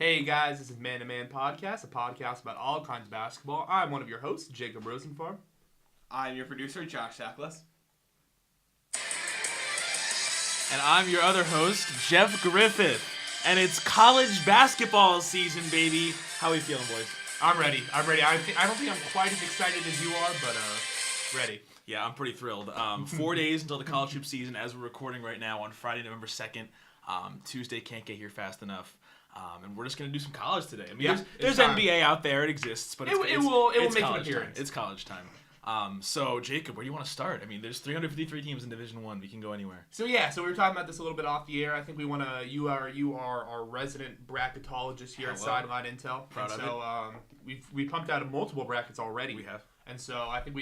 Hey guys, this is Man to Man Podcast, a podcast about all kinds of basketball. I'm one of your hosts, Jacob Rosenfarm. I'm your producer, Josh Sackless. And I'm your other host, Jeff Griffith. And it's college basketball season, baby. How we feeling, boys? I'm ready. I don't think I'm quite as excited as you are, but ready. Yeah, I'm pretty thrilled. 4 days until the college hoop season as we're recording right now on Friday, November 2nd. Tuesday can't get here fast enough. And we're just going to do some college today. I mean, Yeah, there's it's NBA out there. It exists, but It will make an college appearance. time. It's college time. So, Jacob, where do you want to start? I mean, there's 353 teams in Division One. We can go anywhere. So we were talking about this a little bit off the air. I think we want to. You are our resident bracketologist here at Hello. Sideline Intel. Proud of it. We pumped out multiple brackets already. We have. And so I think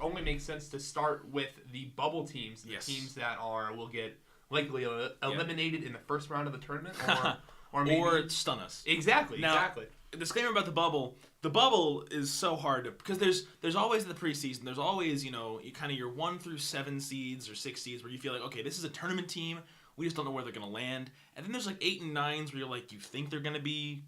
only makes sense to start with the bubble teams, the Yes. teams that will get likely eliminated in the first round of the tournament, or maybe Or stun us. exactly. Disclaimer about the bubble. The bubble is so hard because there's always the preseason. There's always, kind of your 1 through 7 seeds or 6 seeds where you feel like, okay, this is a tournament team. We just don't know where they're going to land. And then there's like 8 and 9s where you're like, you think they're going to be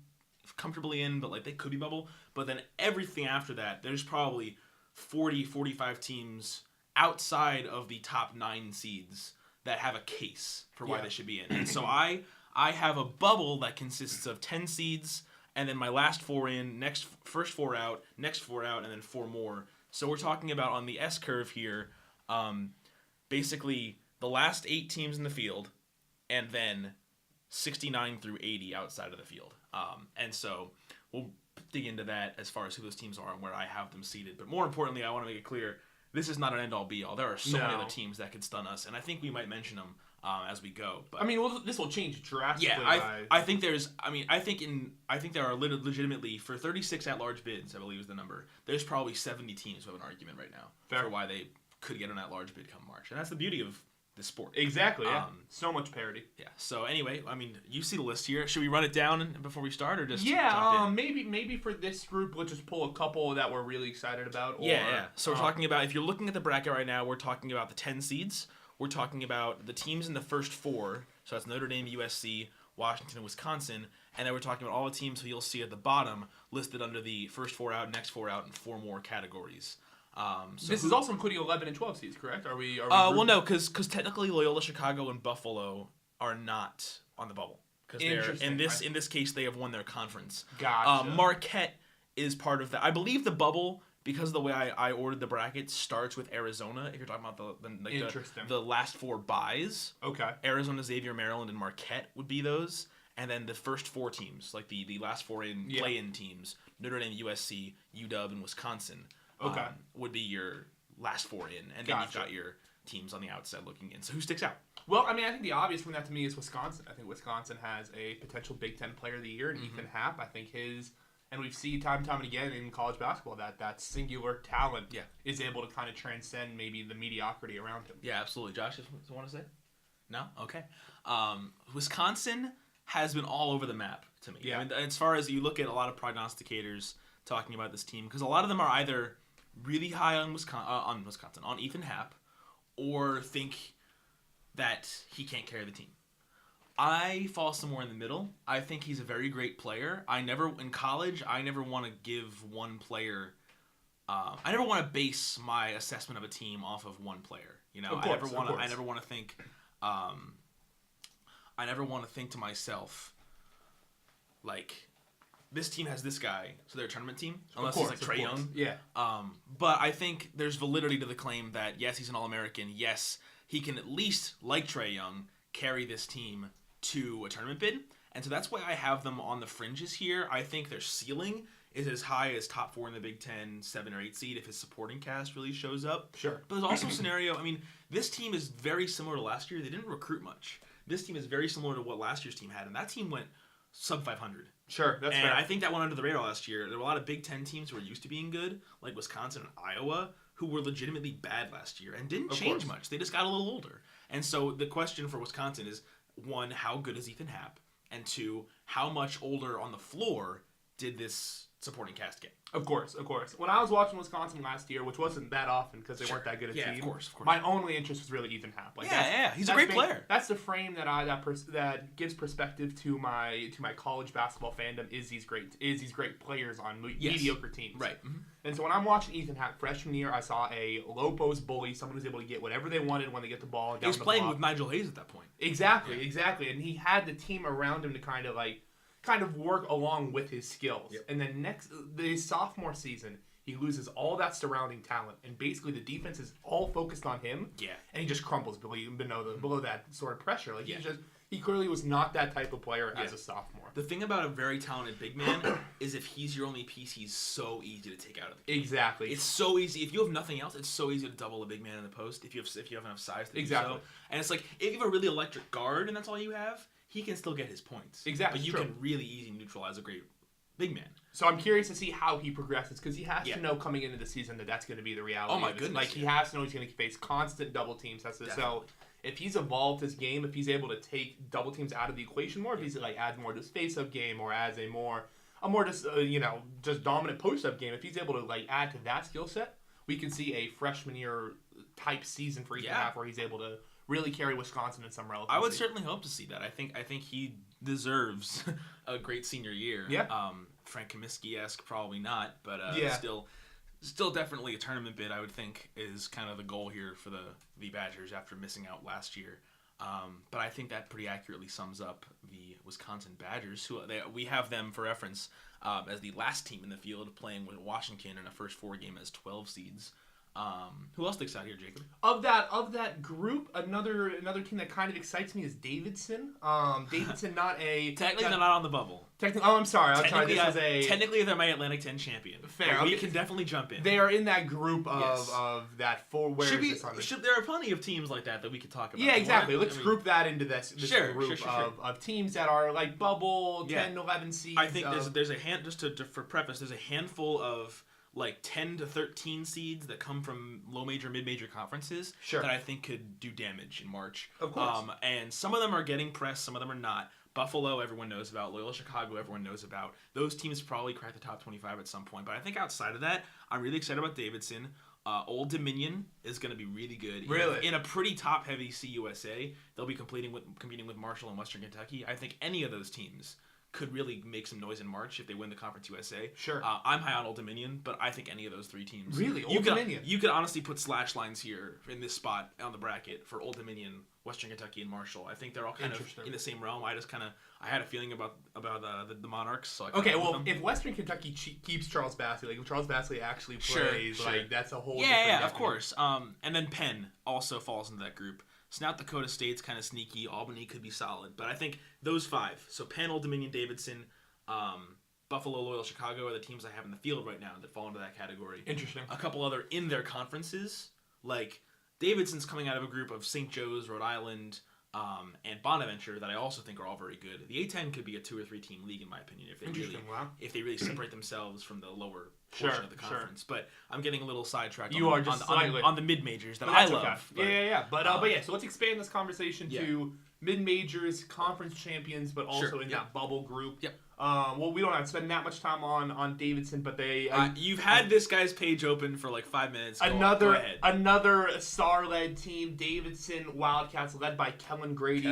comfortably in, but like they could be bubble. But then everything after that, there's probably 40, 45 teams outside of the top 9 seeds that have a case for why Yeah. they should be in. And so I have a bubble that consists of 10 seeds, and then my last 4 in, first 4 out, next 4 out, and then 4 more. So we're talking about on the S curve here, basically the last 8 teams in the field, and then 69 through 80 outside of the field. And so we'll dig into that as far as who those teams are and where I have them seated. But more importantly, I want to make it clear, this is not an end-all be-all. There are so many No. other teams that could stun us, and I think we might mention them as we go. But I mean, this will change drastically. I think there are legitimately, for 36 at-large bids, I believe is the number, there's probably 70 teams who have an argument right now Fair. for why they could get an at-large bid come March. And that's the beauty of the sport. Exactly. Yeah. So much parity. Yeah. So anyway, I mean, you see the list here. Should we run it down before we start, or just Yeah. jump in? Maybe for this group, we'll just pull a couple that we're really excited about. Or, Yeah. So we're talking about, if you're looking at the bracket right now, we're talking about the 10 seeds. We're talking about the teams in the first 4. So that's Notre Dame, USC, Washington, and Wisconsin. And then we're talking about all the teams who you'll see at the bottom listed under the first 4 out, next 4 out, and 4 more categories. This is also including 11 and 12 seeds, correct? Are we? Well, no, because technically Loyola Chicago and Buffalo are not on the bubble. Because Interesting. in this case, they have won their conference. Gotcha. Marquette is part of that. I believe the bubble, because of the way I ordered the bracket, starts with Arizona. If you're talking about Interesting. the last 4 buys, Okay. Arizona, Xavier, Maryland, and Marquette would be those. And then the first 4 teams, like the last 4 play-in teams, Notre Dame, USC, UW, and Wisconsin, Okay. would be your last 4 in. And then Gotcha. you've got your teams on the outside looking in. So who sticks out? Well, I mean, I think the obvious one that to me is Wisconsin. I think Wisconsin has a potential Big Ten Player of the Year in Ethan Happ. I think and we've seen time and again in college basketball that singular talent is able to kind of transcend maybe the mediocrity around him. Yeah, absolutely. Josh, you want to say? No? Okay. Wisconsin has been all over the map to me. Yeah. I mean, as far as you look at a lot of prognosticators talking about this team, because a lot of them are either really high on Ethan Happ, or think that he can't carry the team. I fall somewhere in the middle. I think he's a very great player. In college, I never want to give one player. I never want to base my assessment of a team off of one player. Of course. I never want to think. I never want to think to myself, like, this team has this guy, so they're a tournament team, unless it's like Trae Young. Yeah. But I think there's validity to the claim that, yes, he's an All-American. Yes, he can at least, like Trae Young, carry this team to a tournament bid. And so that's why I have them on the fringes here. I think their ceiling is as high as top 4 in the Big Ten, 7 or 8 seed if his supporting cast really shows up. Sure. But there's also a scenario, I mean, this team is very similar to last year. They didn't recruit much. This team is very similar to what last year's team had, and that team went sub 500. Sure, that's and fair. I think that went under the radar last year. There were a lot of Big Ten teams who were used to being good, like Wisconsin and Iowa, who were legitimately bad last year and didn't change much. They just got a little older. And so the question for Wisconsin is, 1, how good is Ethan Happ? And 2, how much older on the floor did this supporting cast get. Of course. When I was watching Wisconsin last year, which wasn't that often because they weren't that good a team. Of course. My only interest was really Ethan Happ. Like, He's a great player. That's the frame that gives perspective to my college basketball fandom. Is these great players on mediocre teams. Right. Mm-hmm. And so when I'm watching Ethan Happ freshman year, I saw a low post bully, someone who's able to get whatever they wanted when they get the ball. He was playing with Nigel Hayes at that point. Exactly, and he had the team around him to kind of work along with his skills. Yep. And then the sophomore season, he loses all that surrounding talent, and basically the defense is all focused on him. Yeah. And he just crumbles below that sort of pressure. Like he clearly was not that type of player as a sophomore. The thing about a very talented big man is if he's your only piece, he's so easy to take out of the game. Exactly. It's so easy. If you have nothing else, it's so easy to double a big man in the post if you have enough size to do so. And it's like if you have a really electric guard and that's all you have, he can still get his points. Exactly. But you can really easily neutralize a great big man. So I'm curious to see how he progresses because he has to know coming into the season that that's going to be the reality. Oh my goodness! Like he has to know he's going to face constant double teams. So if he's evolved his game, if he's able to take double teams out of the equation more, if he's adds more to his face-up game or adds a more just dominant post-up game, if he's able to add to that skill set, we can see a freshman year type season for Ethan Happ where he's able to really carry Wisconsin in some relevancy. I would certainly hope to see that. I think he deserves a great senior year. Yeah. Frank Kaminsky-esque, probably not, but still definitely a tournament bid, I would think, is kind of the goal here for the Badgers after missing out last year. But I think that pretty accurately sums up the Wisconsin Badgers. We have them, for reference, as the last team in the field playing with Washington in a first four game as 12 seeds. Who else sticks out here, Jacob? Of that group, another team that kind of excites me is Davidson. Davidson, technically they're not on the bubble. I'm sorry. Technically, they're my Atlantic 10 champion. Fair. We can definitely jump in. They are in that group of that four. Where is this on this? There are plenty of teams like that we could talk about. Yeah, exactly. Let's group that into this group sure. Of teams that are like bubble 10, 11 seeds. I think there's a hand for preface. There's a handful of 10 to 13 seeds that come from low major, mid major conferences that I think could do damage in March. Of course. And some of them are getting pressed, some of them are not. Buffalo, everyone knows about. Loyola Chicago, everyone knows about. Those teams probably crack the top 25 at some point. But I think outside of that, I'm really excited about Davidson. Old Dominion is going to be really good. Really? In a pretty top-heavy CUSA, they'll be competing with Marshall and Western Kentucky. I think any of those teams could really make some noise in March if they win the Conference USA. Sure. I'm high on Old Dominion, but I think any of those three teams. Really? Old Dominion? You could honestly put slash lines here in this spot on the bracket for Old Dominion, Western Kentucky, and Marshall. I think they're all kind of in the same realm. I had a feeling about the Monarchs. So if Western Kentucky keeps Charles Bassey, if Charles Bassey actually plays, that's a whole different of course. And then Penn also falls into that group. South Dakota State's kind of sneaky. Albany could be solid. But I think those five, so Penn, Old Dominion, Davidson, Buffalo, Loyola, Chicago are the teams I have in the field right now that fall into that category. Interesting. A couple other in their conferences, like Davidson's coming out of a group of St. Joe's, Rhode Island, and Bonaventure that I also think are all very good. The A-10 could be a 2 or 3 team league in my opinion if they really separate themselves from the lower portion of the conference. But I'm getting a little sidetracked on the mid majors that I love. Okay. Yeah. But so let's expand this conversation to mid majors, conference champions, but also in that bubble group. Yep. We don't have to spend that much time on Davidson, but they you've had this guy's page open for 5 minutes. Another star-led team, Davidson Wildcats, led by Kellen Grady.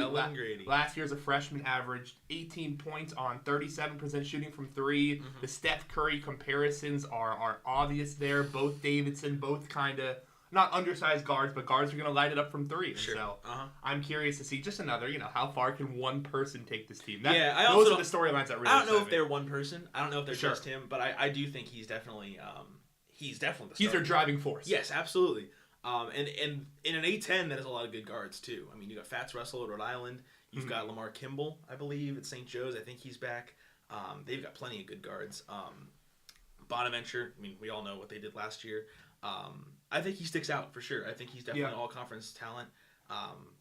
Last year as a freshman averaged 18 points on 37% shooting from three. Mm-hmm. The Steph Curry comparisons are obvious there. Both Davidson, both kind of not undersized guards, but guards are going to light it up from three. Sure. And so I'm curious to see just another, how far can one person take this team? Those are the storylines that really I don't know if they're one person. I don't know if they're just him, but I do think he's definitely the star. He's their driving force. Yes, absolutely. And in an A-10, that has a lot of good guards, too. I mean, you got Fats Russell at Rhode Island. You've got Lamar Kimball, I believe, at St. Joe's. I think he's back. They've got plenty of good guards. Bonaventure, I mean, we all know what they did last year. I think he sticks out for sure. I think he's definitely all-conference talent.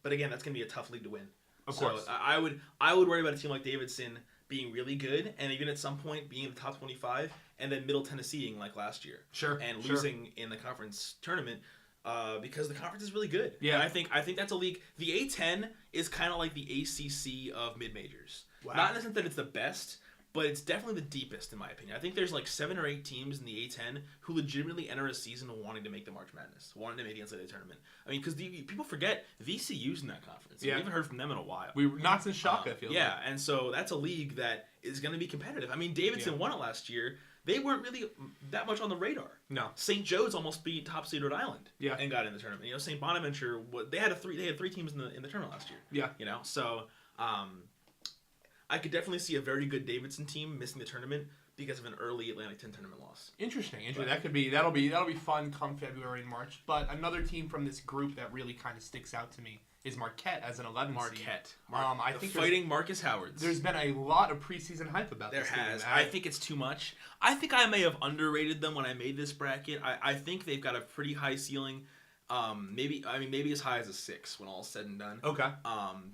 But again, that's going to be a tough league to win. Of course. I would worry about a team like Davidson being really good, and even at some point being in the top 25, and then Middle Tennesseeing like last year. Sure. And losing in the conference tournament because the conference is really good. Yeah. And I think that's a league. The A-10 is kind of like the ACC of mid-majors. Wow. Not in the sense that it's the best, but it's definitely the deepest in my opinion. I think there's like 7 or 8 teams in the A10 who legitimately enter a season wanting to make the March Madness, wanting to make the NCAA tournament. I mean, because people forget VCU's in that conference. We haven't heard from them in a while. Not since Shaka, I feel like. And so that's a league that is going to be competitive. I mean, Davidson won it last year. They weren't really that much on the radar. No. St. Joe's almost beat top seed Rhode Island. Yeah. And got in the tournament. You know, St. Bonaventure, they had 3 teams in the tournament last year. Yeah. You know, so I could definitely see a very good Davidson team missing the tournament because of an early Atlantic 10 tournament loss. Interesting. That'll be fun come February and March. But another team from this group that really kind of sticks out to me is Marquette as an 11 seed. I think fighting Marcus Howards. There's been a lot of preseason hype about this team. There has. I think it's too much. I think I may have underrated them when I made this bracket. I think they've got a pretty high ceiling. Maybe as high as a 6 when all is said and done. Okay.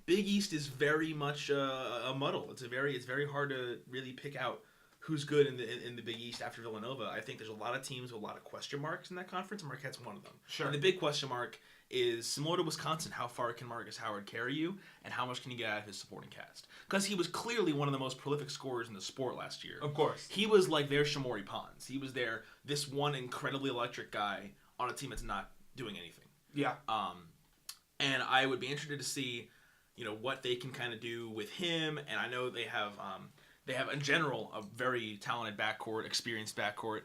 Big East is very much a muddle. It's very hard to really pick out who's good in the Big East after Villanova. I think there's a lot of teams with a lot of question marks in that conference, and Marquette's one of them. Sure. And the big question mark is similar to Wisconsin. How far can Marcus Howard carry you, and how much can he get out of his supporting cast? Because he was clearly one of the most prolific scorers in the sport last year. Of course. He was like their Shamori Pons. He was this one incredibly electric guy on a team that's not doing anything. Yeah. And I would be interested to see, what they can kind of do with him. And I know they have in general a very talented backcourt, experienced backcourt.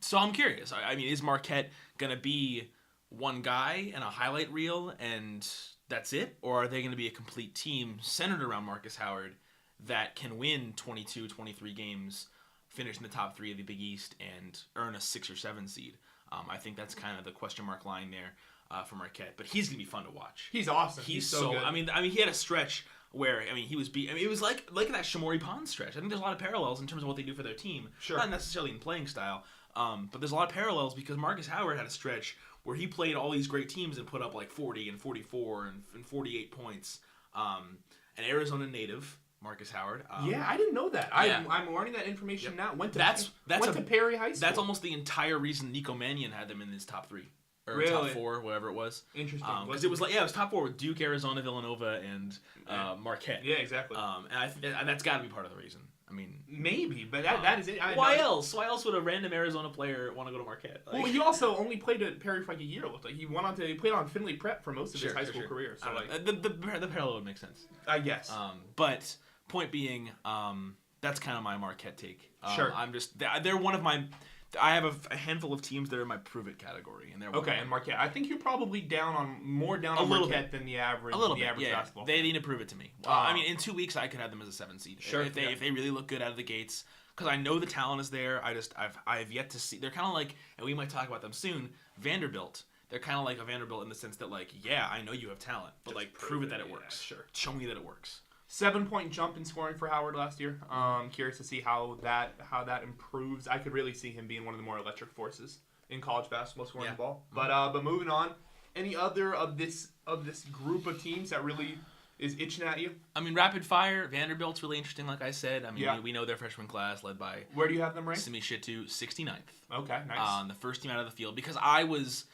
So I'm curious. I mean, is Marquette gonna be one guy and a highlight reel and that's it, or are they going to be a complete team centered around Marcus Howard that can win 22, 23 games, finish in the top 3 of the Big East, and earn a 6 or 7 seed? I think that's kind of the question mark line there for Marquette, but he's gonna be fun to watch. He's awesome. He's so good. I mean, he had a stretch where he was it was like that Shamori Pons stretch. I think there's a lot of parallels in terms of what they do for their team. Sure. Not necessarily in playing style, but there's a lot of parallels because Marcus Howard had a stretch where he played all these great teams and put up like 40 and 44 and 48 points. An Arizona native, Marcus Howard. I didn't know that. Yeah. I'm learning that information now. Went to Perry High School. That's almost the entire reason Nico Mannion had them in his top 3. Or really? Top 4, whatever it was. Interesting. Because it was it was top 4 with Duke, Arizona, Villanova, and Marquette. Yeah, exactly. And that's got to be part of the reason. I mean, maybe, but that is it. Why else would a random Arizona player want to go to Marquette? Well, he also only played at Perry for like a year. It looked like he played on Findlay Prep for most of his high school career. So the parallel would make sense. I guess. But point being, that's kind of my Marquette take. Sure. They're one of my. I have a handful of teams that are in my prove it category, and they're and Marquette. I think you're probably more down on Marquette than the average. A little bit, basketball. They need to prove it to me. I mean, in 2 weeks, I could have them as a 7 seed. Sure. If they really look good out of the gates, because I know the talent is there. I've yet to see. They're kind of like, and we might talk about them soon. Vanderbilt. They're kind of like a Vanderbilt in the sense that I know you have talent, but just prove it that it works. Sure. Show me that it works. 7-point jump in scoring for Howard last year. Curious to see how that improves. I could really see him being one of the more electric forces in college basketball scoring the ball. But moving on, any other of this group of teams that really is itching at you? I mean, rapid fire. Vanderbilt's really interesting, like I said. I mean, we know their freshman class led by. Where do you have them ranked? Simi Shitu, 69th. Okay, nice. The first team out of the field because I was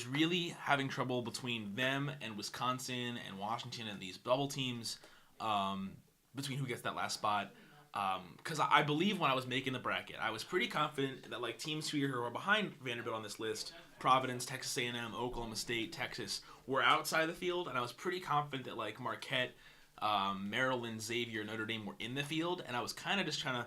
really having trouble between them and Wisconsin and Washington and these bubble teams. Between who gets that last spot, because I believe when I was making the bracket, I was pretty confident that teams who are behind Vanderbilt on this list, Providence, Texas A&M, Oklahoma State, Texas, were outside the field, and I was pretty confident that Marquette, Maryland, Xavier, Notre Dame were in the field, and I was kind of just trying to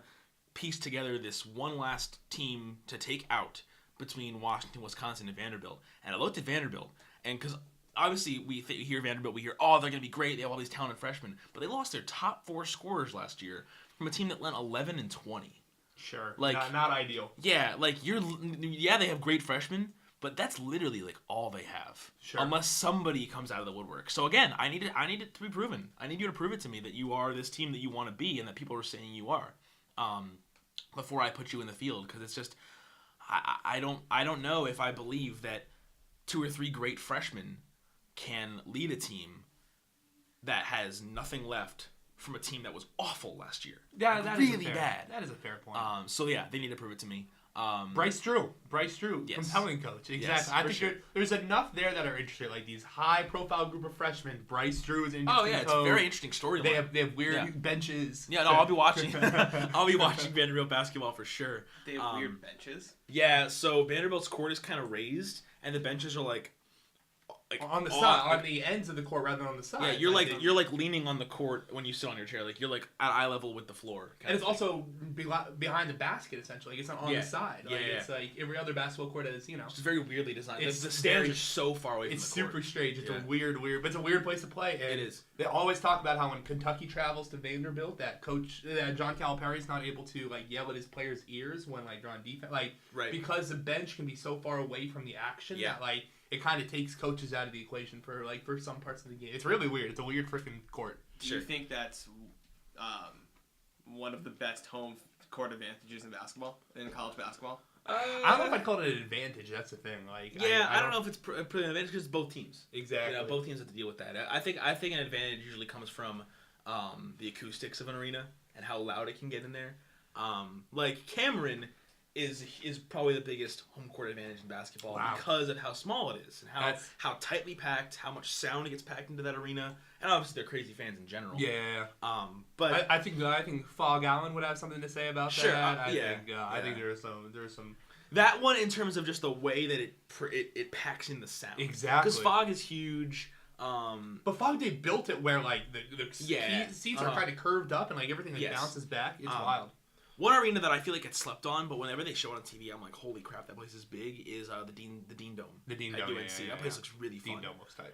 piece together this one last team to take out between Washington, Wisconsin, and Vanderbilt, and I looked at Vanderbilt, and because obviously, we hear Vanderbilt, we hear, they're going to be great, they have all these talented freshmen. But they lost their top 4 scorers last year from a team that went 11 and 20. Sure. Not ideal. Yeah, they have great freshmen, but that's literally all they have. Sure. Unless somebody comes out of the woodwork. So again, I need it to be proven. I need you to prove it to me that you are this team that you want to be and that people are saying you are. Before I put you in the field, because it's just, I don't know if I believe that 2 or 3 great freshmen can lead a team that has nothing left from a team that was awful last year. Yeah, that really is bad. That is a fair point. So yeah, they need to prove it to me. Bryce Drew, Yes. compelling coach. Exactly. Yes, I for think sure. there's enough there that are interesting, like these high-profile group of freshmen. Bryce Drew is an interesting. Oh yeah, it's coach. a very interesting storyline. They have weird Yeah. benches. Yeah, no, I'll be watching. I'll be watching Vanderbilt basketball for sure. They have weird benches. Yeah, so Vanderbilt's court is kind of raised, and the benches are like on the off, side, like- on the ends of the court rather than on the side. Yeah, you're like leaning on the court when you sit on your chair, like you're like at eye level with the floor. and it's also behind the basket essentially. It's not on Yeah. the side. Like, Yeah, yeah. It's like every other basketball court is, It's very weirdly designed. It's The stands very- are so far away from It's the court. super strange. It's Yeah. a weird, but it's a weird place to play. And It is. They always talk about how when Kentucky travels to Vanderbilt, that John Calipari's not able to like yell at his players' ears when like they're on defense, like Right. because the bench can be so far away from the action Yeah. that like it kind of takes coaches out of the equation for some parts of the game. It's really weird. It's a weird freaking court. Do you think that's one of the best home court advantages in basketball, in college basketball? I don't know if I'd call it an advantage. That's the thing. Like I don't know if it's an advantage because it's both teams. exactly. You know, both teams have to deal with that. I think an advantage usually comes from the acoustics of an arena and how loud it can get in there. Like Cameron is probably the biggest home court advantage in basketball Wow. because of how small it is and how tightly packed, how much sound gets packed into that arena, and obviously they're crazy fans in general. Yeah. But I think Fog Allen would have something to say about Sure, that. I yeah. think I think there's some that one in terms of just the way that it packs in the sound. Exactly. Because Fog is huge. But Fog, they built it where like the seats are kind of curved up and like everything like bounces back. It's wild. One arena that I feel like gets slept on, but whenever they show it on TV, I'm like, holy crap, that place is big. Is the Dean Dome? The Dean at Dome, UNC. That place looks really fun. Dean Dome looks tight.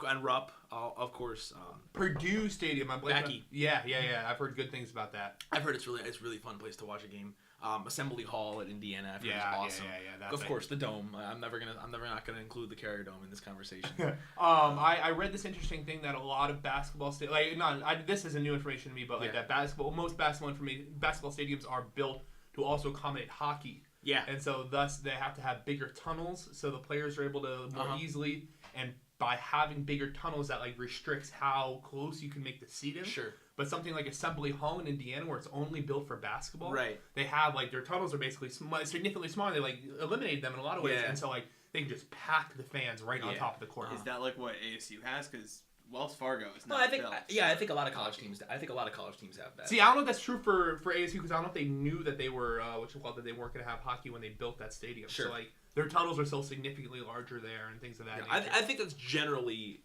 And Rupp, of course. Purdue Stadium. I'm Mackey. Yeah. I've heard good things about that. I've heard it's really fun place to watch a game. Assembly Hall at Indiana. I've heard is awesome. That's of course, the Dome. I'm never not gonna include the Carrier Dome in this conversation. I read this interesting thing that a lot of basketball this isn't new information to me, but like that most basketball stadiums are built to also accommodate hockey. Yeah. And so thus they have to have bigger tunnels so the players are able to more easily, and by having bigger tunnels that like restricts how close you can make the seating. Sure. But something like Assembly Hall in Indiana, where it's only built for basketball, Right. they have like their tunnels are basically significantly smaller. They like eliminated them in a lot of ways, and so like they can just pack the fans right on top of the court. Is that like what ASU has? Because Wells Fargo is No, not I think built. I think a lot of college teams. I think a lot of college teams have that. See, I don't know if that's true for ASU because I don't know if they knew that they were that they weren't going to have hockey when they built that stadium. Sure. So like their tunnels are still significantly larger there and things of that nature. I think that's generally.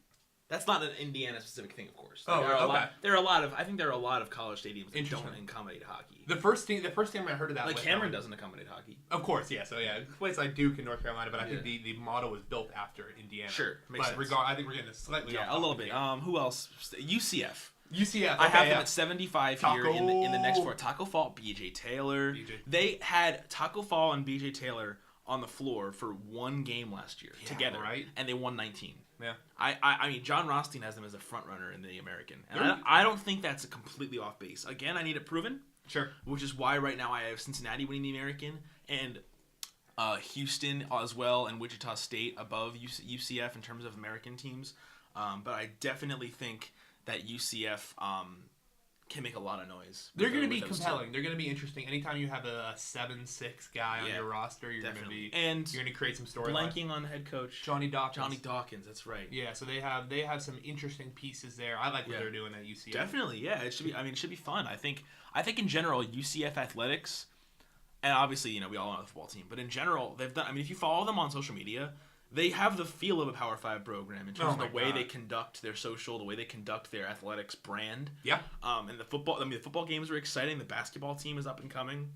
That's not an Indiana specific thing, of course. Oh, there are okay. There are a lot of. I think there are a lot of college stadiums that don't Interesting. accommodate hockey. The first time I heard of that, Like was, Cameron doesn't accommodate hockey. Of course, yeah. So yeah, place like Duke in North Carolina, but I think the model was built after Indiana. Sure, makes but sense. I think we're getting slightly off Yeah, a little topic bit. here. Who else? UCF. UCF. I have okay, them at 75 here in the next four. Taco Fall, BJ Taylor. They had Taco Fall and BJ Taylor on the floor for one game last year together, right? And they won 19. Yeah. I mean, John Rothstein has them as a front runner in the American, and I don't think that's a completely off base. Again, I need it proven. Sure. Which is why right now I have Cincinnati winning the American and Houston as well and Wichita State above UCF in terms of American teams. But I definitely think that UCF can make a lot of noise. They're going to be compelling. They're going to be interesting. Anytime you have a 7-6 guy on your roster, you're going to create some story. Blanking on head coach Johnny Dawkins. Johnny Dawkins, that's right. Yeah, so they have some interesting pieces there. I like what they're doing at UCF. Definitely, yeah. It should be fun. I think in general UCF athletics, and obviously we all know the football team, but in general they've done. I mean, if you follow them on social media, they have the feel of a Power 5 program in terms of the way they conduct their social, the way they conduct their athletics brand. Yeah. And the football games are exciting. The basketball team is up and coming.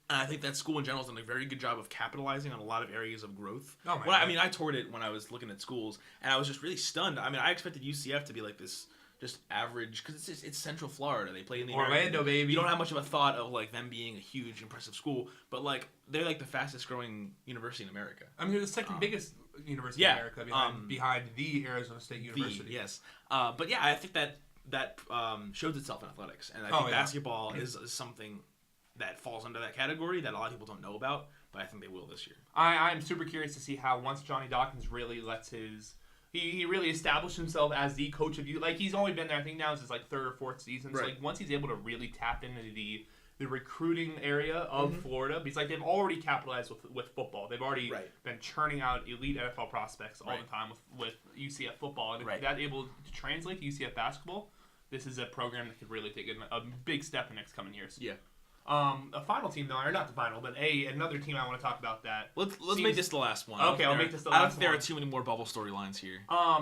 And I think that school in general has done a very good job of capitalizing on a lot of areas of growth. Oh my God. I mean, I toured it when I was looking at schools, and I was just really stunned. I mean, I expected UCF to be like this just average, because it's Central Florida. They play in the Orlando, American. baby. You don't have much of a thought of like them being a huge, impressive school, but like they're like the fastest growing university in America. I mean, they're the second biggest university in America behind the Arizona State University. Yes. But yeah, I think that shows itself in athletics, and I think basketball is something that falls under that category that a lot of people don't know about, but I think they will this year. I'm super curious to see how once Johnny Dawkins really lets his. He really established himself as the coach of you. Like, he's only been there, I think now it's his like third or fourth season. So like once he's able to really tap into the the recruiting area of Florida, because like they've already capitalized with football. They've already been churning out elite NFL prospects all the time with UCF football, and if that's able to translate to UCF basketball, this is a program that could really take a big step in the next coming years. Yeah. A final team, though, or not the final, but another team I want to talk about that. Let's make this the last one. Okay, I'll make this the last one. I one. don't think there are too many more bubble storylines here.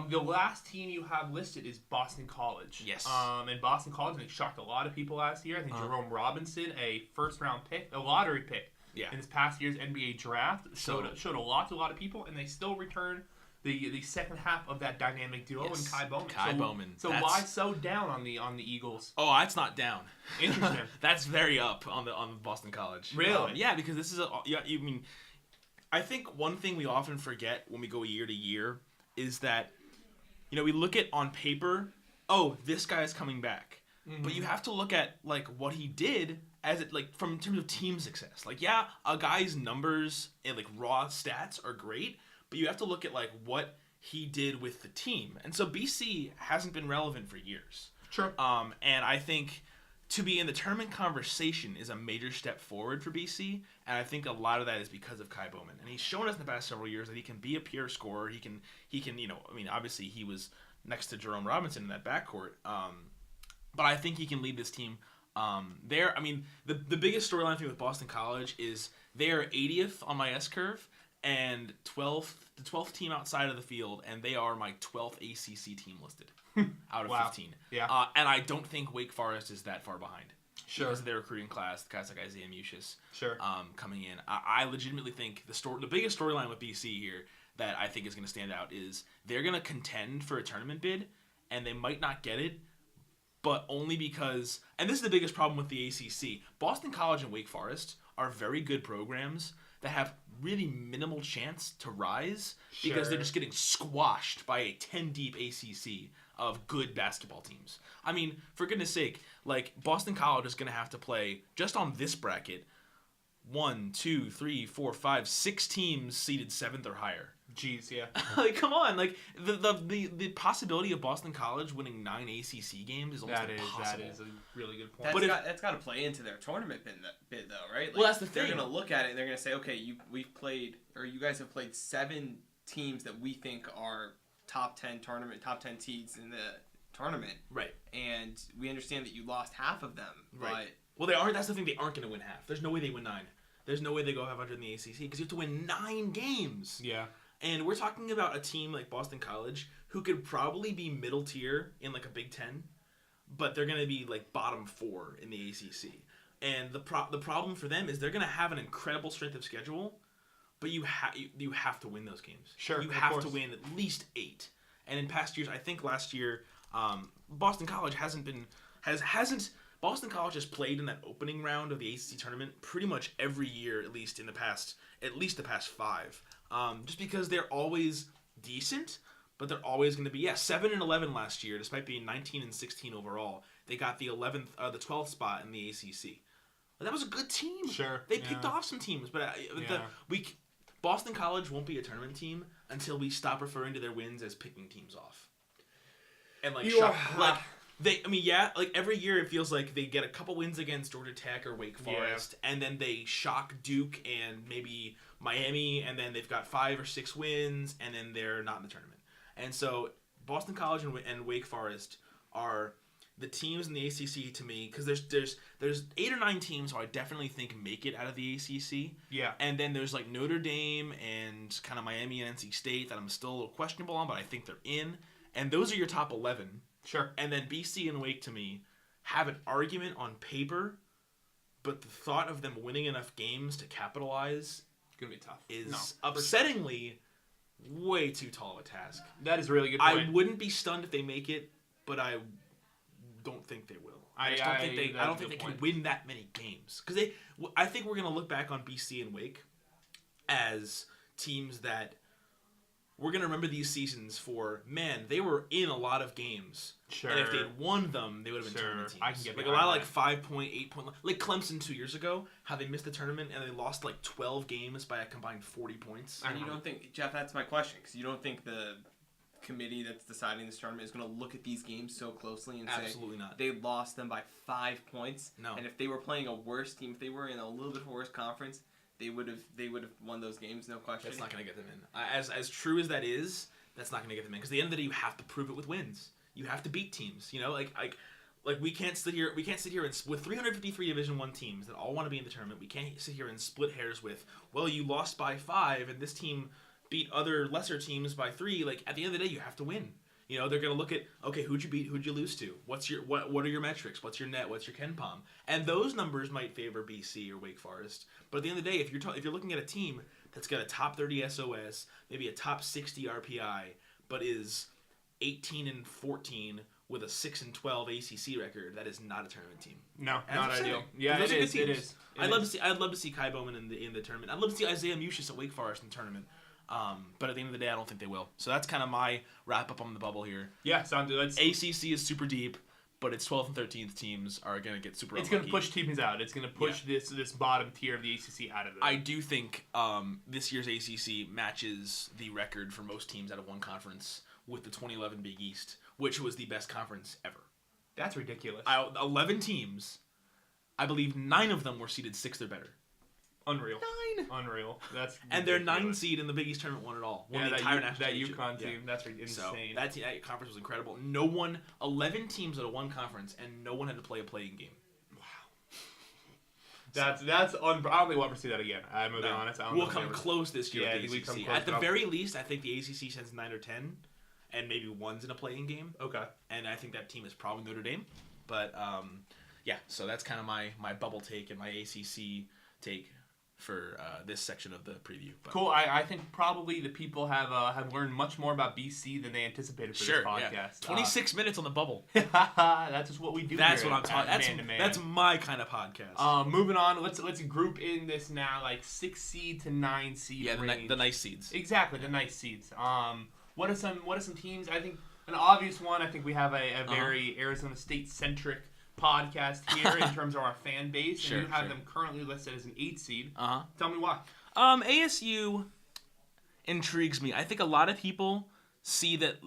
The last team you have listed is Boston College. Yes. And Boston College, I think, shocked a lot of people last year. I think Jerome Robinson, a first-round pick, a lottery pick in this past year's NBA draft, showed a lot to a lot of people, and they still returned the second half of that dynamic duo in Kai Bowman. So why so down on the Eagles? Oh, that's not down. Interesting. That's very up on the Boston College. Really? Yeah, because this is I think one thing we often forget when we go year to year is that we look at on paper, oh, this guy is coming back. Mm-hmm. But you have to look at like what he did as it like from in terms of team success. Like a guy's numbers and like raw stats are great, but you have to look at like what he did with the team. And so BC hasn't been relevant for years. Sure. And I think to be in the tournament conversation is a major step forward for BC, and I think a lot of that is because of Kai Bowman. And he's shown us in the past several years that he can be a pure scorer. He can obviously he was next to Jerome Robinson in that backcourt. But I think he can lead this team. The biggest storyline thing with Boston College is they are 80th on my S-curve, and the 12th team outside of the field, and they are my 12th ACC team listed out of 15. Yeah. And I don't think Wake Forest is that far behind. Sure. Because of their recruiting class, guys like Isaiah Mucius. Sure. Coming in. I legitimately think the biggest storyline with BC here that I think is going to stand out is they're going to contend for a tournament bid, and they might not get it, but only because, and this is the biggest problem with the ACC, Boston College and Wake Forest are very good programs that have really minimal chance to rise because they're just getting squashed by a 10-deep ACC of good basketball teams. I mean, for goodness sake, like Boston College is going to have to play, just on this bracket, 1, 2, 3, 4, 5, 6 teams seeded 7th or higher. Jeez, yeah. Like, come on. Like, the possibility of Boston College winning 9 ACC games is almost impossible. That is a really good point. That's got to play into their tournament bid, though, right? Like, well, that's the thing. They're going to look at it and they're going to say, okay, you guys have played 7 teams that we think are top 10 seeds in the tournament. Right. And we understand that you lost half of them. Right. Well, they aren't. That's the thing. They aren't going to win half. There's no way they win 9. There's no way they go 500 in the ACC because you have to win 9 games. Yeah. And we're talking about a team like Boston College who could probably be middle tier in like a Big Ten, but they're going to be like bottom 4 in the ACC. And the problem for them is they're going to have an incredible strength of schedule, but you have to win those games. Sure, you have to win at least 8. And in past years, I think last year, Boston College Boston College has played in that opening round of the ACC tournament pretty much every year, at least the past 5. Just because they're always decent, but they're always going to be 7-11 last year, despite being 19-16 overall. They got the 12th spot in the ACC. But that was a good team. Sure, they picked off some teams, but Boston College won't be a tournament team until we stop referring to their wins as picking teams off. And every year it feels like they get a couple wins against Georgia Tech or Wake Forest, and then they shock Duke and maybe Miami, and then they've got 5 or 6 wins, and then they're not in the tournament. And so Boston College and Wake Forest are the teams in the ACC to me, because there's 8 or 9 teams who I definitely think make it out of the ACC. Yeah. And then there's like Notre Dame and kind of Miami and NC State that I'm still a little questionable on, but I think they're in. And those are your top 11. Sure. And then BC and Wake, to me, have an argument on paper, but the thought of them winning enough games to capitalize going to be tough. Is upsettingly way too tall of a task. That is a really good point. I wouldn't be stunned if they make it, but I don't think they will. I don't think they can win that many games. Because I think we're going to look back on BC and Wake as teams that we're going to remember these seasons for, man, they were in a lot of games. Sure. And if they'd won them, they would have been tournament teams. I can get like a lot of like 5-point, 8-point, like Clemson 2 years ago, how they missed the tournament and they lost like 12 games by a combined 40 points. And you don't think, Jeff, that's my question, because you don't think the committee that's deciding this tournament is going to look at these games so closely and Absolutely say not. they lost them by 5 points. No. And if they were playing a worse team, if they were in a little bit of a worse conference, they would have won those games, no question. That's not going to get them in. As true as that is, that's not going to get them in because at the end of the day, you have to prove it with wins. You have to beat teams. You know, like we can't sit here. We can't sit here and with 353 Division I teams that all want to be in the tournament. We can't sit here and split hairs with, well, you lost by 5 and this team beat other lesser teams by 3. Like at the end of the day, you have to win. You know, they're gonna look at, okay, who'd you beat, who'd you lose to? What are your metrics? What's your net? What's your KenPom? And those numbers might favor BC or Wake Forest. But at the end of the day, if you're looking at a team that's got a top 30 SOS, maybe a top 60 RPI, but is 18-14 with a 6-12 ACC record, that is not a tournament team. No, not ideal. Yeah, it is. It is. I'd love to see Kai Bowman in the tournament. I'd love to see Isaiah Mucius at Wake Forest in the tournament. But at the end of the day, I don't think they will. So that's kind of my wrap up on the bubble here. Yeah, sounds good. ACC is super deep, but its 12th and 13th teams are going to get super It's unlucky. going to push teams out. It's going to push this bottom tier of the ACC out of it. I do think this year's ACC matches the record for most teams out of one conference with the 2011 Big East, which was the best conference ever. That's ridiculous. 11 teams, I believe 9 of them were seeded 6th or better. Unreal. 9. Unreal. That's and their ridiculous. 9 seed in the Big East tournament won it all. Won Yeah, the entire national that championship. UConn team. Yeah. That's insane. So that conference was incredible. 11 teams out of one conference, and no one had to play a playing game. That's I don't think we'll ever see that again. I'm going to be honest. We'll come close this year with the we come ACC. close, At the but very least, I think the ACC sends 9 or 10, and maybe one's in a playing game. Okay. And I think that team is probably Notre Dame. But, yeah, so that's kind of my bubble take and my ACC take for this section of the preview. But cool. I think probably the people have learned much more about BC than they anticipated for this podcast. Yeah. 26 minutes on the bubble. That's just what we do. That's here what I'm talking. That's my kind of podcast. Moving on. Let's group in this now, like 6 seed to 9 seed. Yeah, range. the nice seeds. Exactly, the nice seeds. What are some teams? I think an obvious one. I think we have a very Arizona State centric podcast here in terms of our fan base, and you have them currently listed as an 8 seed. Tell me why. ASU intrigues me. I think a lot of people see that.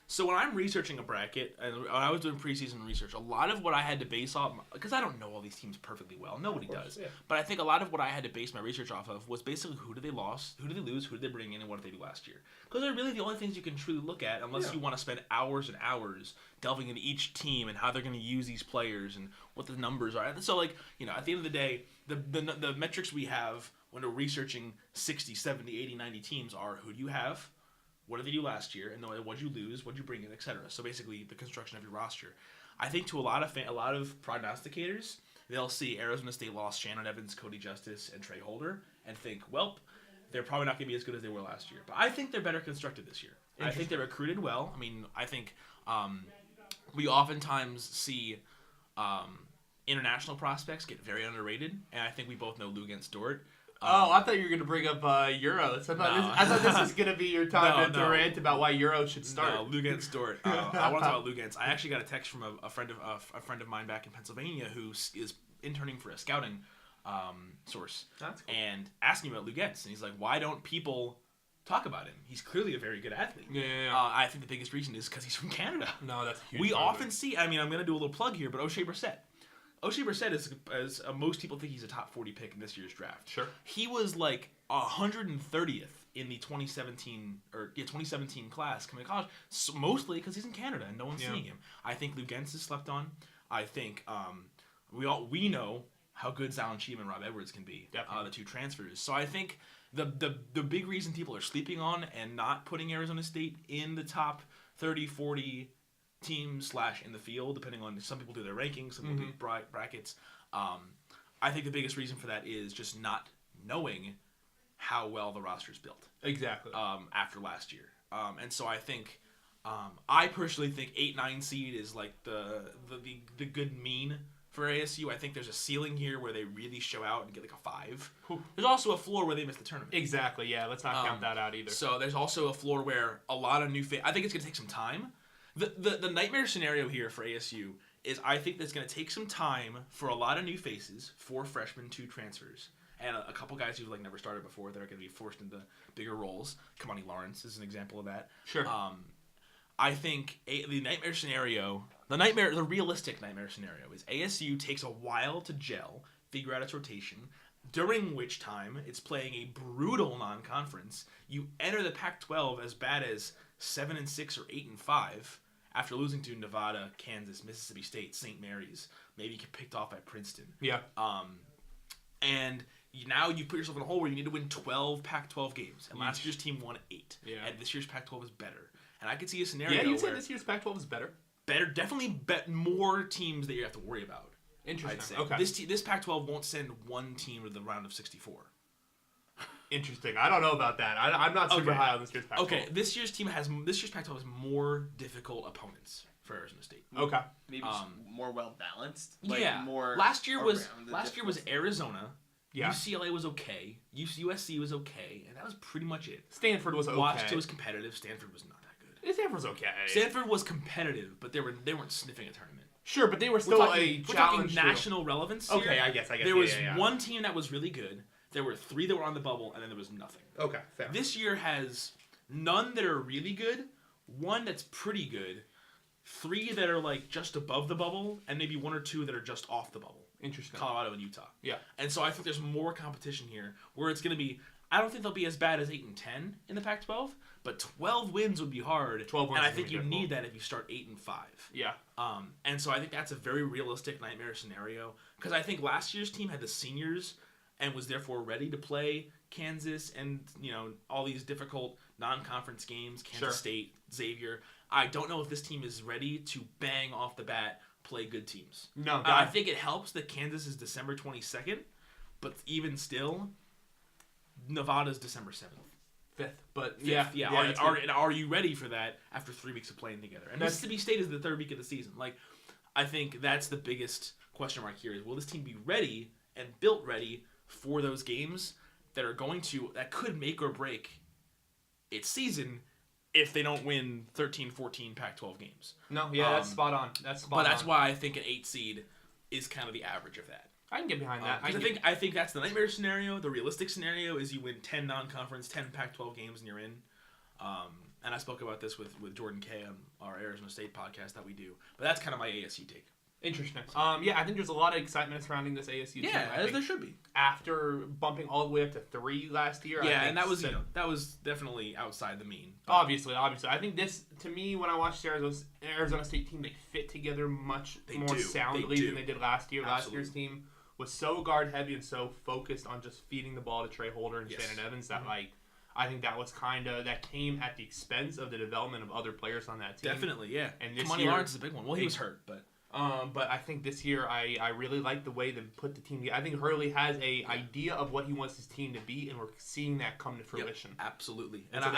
So when I'm researching a bracket, and when I was doing preseason research, a lot of what I had to base off, because I don't know all these teams perfectly well, nobody does. Yeah. But I think a lot of what I had to base my research off of was basically who did they lose, who did they bring in, and what did they do last year. Because they're really the only things you can truly look at, unless you want to spend hours and hours delving into each team and how they're going to use these players and what the numbers are. So, at the end of the day, the metrics we have when we're researching 60, 70, 80, 90 teams are who do you have, what did they do last year, and what did you lose, what did you bring in, etc. So basically, the construction of your roster. I think to a lot of prognosticators, they'll see Arizona State lost Shannon Evans, Cody Justice, and Trey Holder, and think, well, they're probably not going to be as good as they were last year. But I think they're better constructed this year. I think they're recruited well. I mean, I think we oftentimes see international prospects get very underrated, and I think we both know Luguentz Dort. I thought you were going to bring up Euros. I thought this was going to be your time to rant about why Euros should start. No, Luguentz Dort. I want to talk about Luguentz. I actually got a text from a friend of mine back in Pennsylvania who is interning for a scouting source. That's cool. And asking about Luguentz, and he's like, "Why don't people talk about him? He's clearly a very good athlete." Yeah. I think the biggest reason is because he's from Canada. No, that's a huge. We often see. I mean, I'm going to do a little plug here, but O'Shea Brissett. O'Shea Brissett is most people think he's a top 40 pick in this year's draft. Sure. He was like 130th in the 2017 class coming to college, mostly because he's in Canada and no one's seeing him. I think Luguentz is slept on. I think we know how good Zalon Cheatham and Rob Edwards can be. The 2 transfers. So I think the big reason people are sleeping on and not putting Arizona State in the top 30, 40 teams / in the field, depending on, some people do their rankings, some people do brackets. I think the biggest reason for that is just not knowing how well the roster's built. Exactly. After last year. And so I think, I personally think 8-9 seed is like the good mean for ASU. I think there's a ceiling here where they really show out and get like a 5. There's also a floor where they miss the tournament. Exactly, yeah. Let's not count that out either. So there's also a floor where a lot of new I think it's going to take some time. The nightmare scenario here for ASU is I think it's going to take some time for a lot of new faces, 4 freshmen, 2 transfers, and a couple guys who've like never started before that are going to be forced into bigger roles. Kamani Lawrence is an example of that. Sure. I think the realistic nightmare scenario is ASU takes a while to gel, figure out its rotation, during which time it's playing a brutal non-conference. You enter the Pac-12 as bad as 7-6 or 8-5 after losing to Nevada, Kansas, Mississippi State, St. Mary's, maybe get picked off by Princeton. Yeah. And now you put yourself in a hole where you need to win 12 Pac-12 games. And last year's team won 8. Yeah. And this year's Pac-12 is better. And I could see a scenario where... Yeah, you'd say this year's Pac-12 is better? Better. Definitely more teams that you have to worry about. Interesting. I'd say. Okay. This Pac-12 won't send one team to the round of 64. Interesting. I don't know about that. I'm not super high on this year's Pac-12. Okay, this year's Pac-12 has more difficult opponents for Arizona State. Okay. Maybe more well balanced. More. Last year was Arizona. Yeah. UCLA was okay. USC was okay, and that was pretty much it. Stanford was okay. Washington was competitive. Stanford was not that good. Stanford was okay. Stanford was competitive, but they weren't sniffing a tournament. Sure, but they were still we're talking national relevance here. Okay, I guess. There was one team that was really good. There were 3 that were on the bubble, and then there was nothing. Okay, fair. This year has none that are really good, 1 that's pretty good, 3 that are like just above the bubble, and maybe 1 or 2 that are just off the bubble. Interesting. Colorado and Utah. Yeah. And so I think there's more competition here where it's going to be. I don't think they'll be as bad as 8 and 10 in the Pac-12, but 12 wins would be hard. 12 wins, and I think you need that if you start 8 and 5. Yeah. And so I think that's a very realistic nightmare scenario because I think last year's team had the seniors and was therefore ready to play Kansas and all these difficult non-conference games, Kansas State, Xavier. I don't know if this team is ready to bang off the bat play good teams. No, I think it helps that Kansas is December 22nd, but even still, Nevada's December 7th. 5th, but 5th, yeah. Are you ready for that after 3 weeks of playing together? And Mississippi State is the 3rd week of the season. Like, I think that's the biggest question mark here is will this team be ready and built ready for those games that could make or break its season if they don't win 13, 14 Pac-12 games. No, yeah, that's spot on. But that's why I think an 8 seed is kind of the average of that. I can get behind that. I think that's the nightmare scenario. The realistic scenario is you win 10 non-conference, 10 Pac-12 games, and you're in. And I spoke about this with Jordan Kay on our Arizona State podcast that we do. But that's kind of my ASU take. Interesting. I think there's a lot of excitement surrounding this ASU team. Yeah, as there should be. After bumping all the way up to 3 last year. Yeah, and that was definitely outside the mean. Obviously. I think this, to me, when I watched the Arizona State team, they fit together much more soundly than they did last year. Absolutely. Last year's team was so guard heavy and so focused on just feeding the ball to Trey Holder and Shannon Evans that I think that was that came at the expense of the development of other players on that team. Definitely, yeah. And this Kamani Lawrence is a big one. Well, he was hurt, but. But I think this year I really like the way they put the team together. I think Hurley has a idea of what he wants his team to be, and we're seeing that come to fruition. Yep, absolutely. And so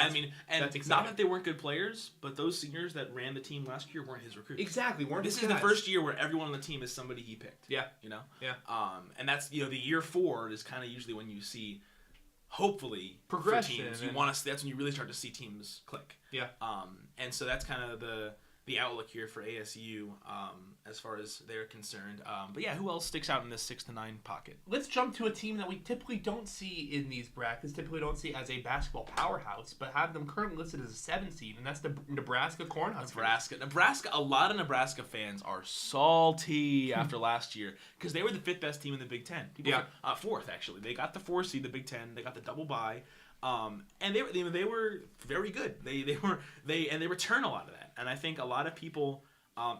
not that they weren't good players, but those seniors that ran the team last year weren't his recruits. Exactly. This is the first year where everyone on the team is somebody he picked. Yeah. Yeah. And that's the year 4 is kind of usually when you see, hopefully, progression. For teams. That's when you really start to see teams click. Yeah. And so that's kind of the outlook here for ASU as far as they're concerned. But yeah, who else sticks out in this 6 to 9 pocket? Let's jump to a team that we typically don't see in these brackets, typically don't see as a basketball powerhouse, but have them currently listed as a 7 seed, and that's the Nebraska Cornhuskers. Nebraska. A lot of Nebraska fans are salty after last year because they were the 5th best team in the Big Ten. 4th actually. They got the 4 seed, the Big Ten. They got the double bye. And they were very good. They return a lot of that. And I think a lot of people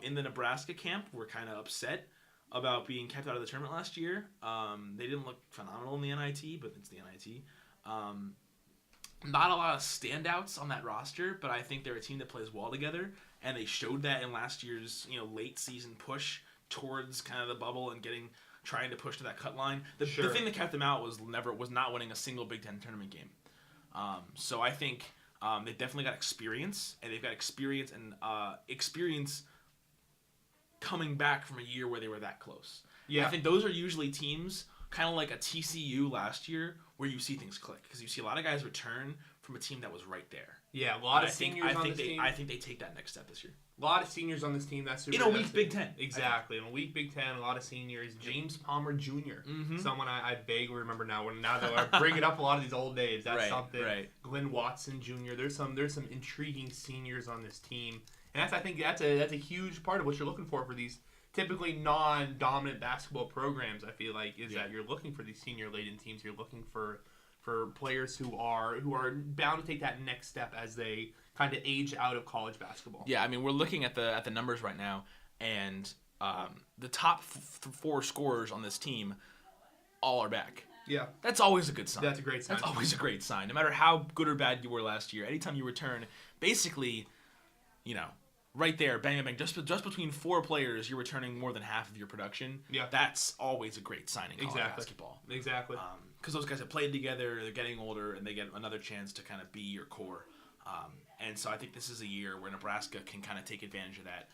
in the Nebraska camp were kind of upset about being kept out of the tournament last year. They didn't look phenomenal in the NIT, but it's the NIT. Not a lot of standouts on that roster, but I think they're a team that plays well together, and they showed that in last year's late season push towards kind of the bubble and trying to push to that cut line. The thing that kept them out was not winning a single Big Ten tournament game. So I think they've definitely got experience, and they've got experience coming back from a year where they were that close. Yeah, I think those are usually teams kind of like a TCU last year where you see things click because you see a lot of guys return from a team that was right there. Yeah, a lot of seniors on this team. I think they take that next step this year. A lot of seniors on this team. That's super. In a weak Big Ten. Exactly. In a weak Big Ten, a lot of seniors. James Palmer Jr. Someone I vaguely remember now. Now that I bring it up a lot of these old names, that's something. Right. Glenn Watson Jr. There's some intriguing seniors on this team, and I think that's a huge part of what you're looking for these typically non-dominant basketball programs. I feel like that you're looking for these senior-laden teams. You're looking for players who are bound to take that next step as they kind of age out of college basketball. Yeah, I mean, we're looking at the numbers right now, and the top 4 scorers on this team all are back. Yeah. That's always a good sign. That's a great sign. That's always a great sign. No matter how good or bad you were last year, anytime you return, basically, right there, bang, bang, just between 4 players, you're returning more than half of your production. Yeah. That's always a great sign in college basketball. Exactly. Because those guys have played together, they're getting older, and they get another chance to kind of be your core. And so I think this is a year where Nebraska can kind of take advantage of that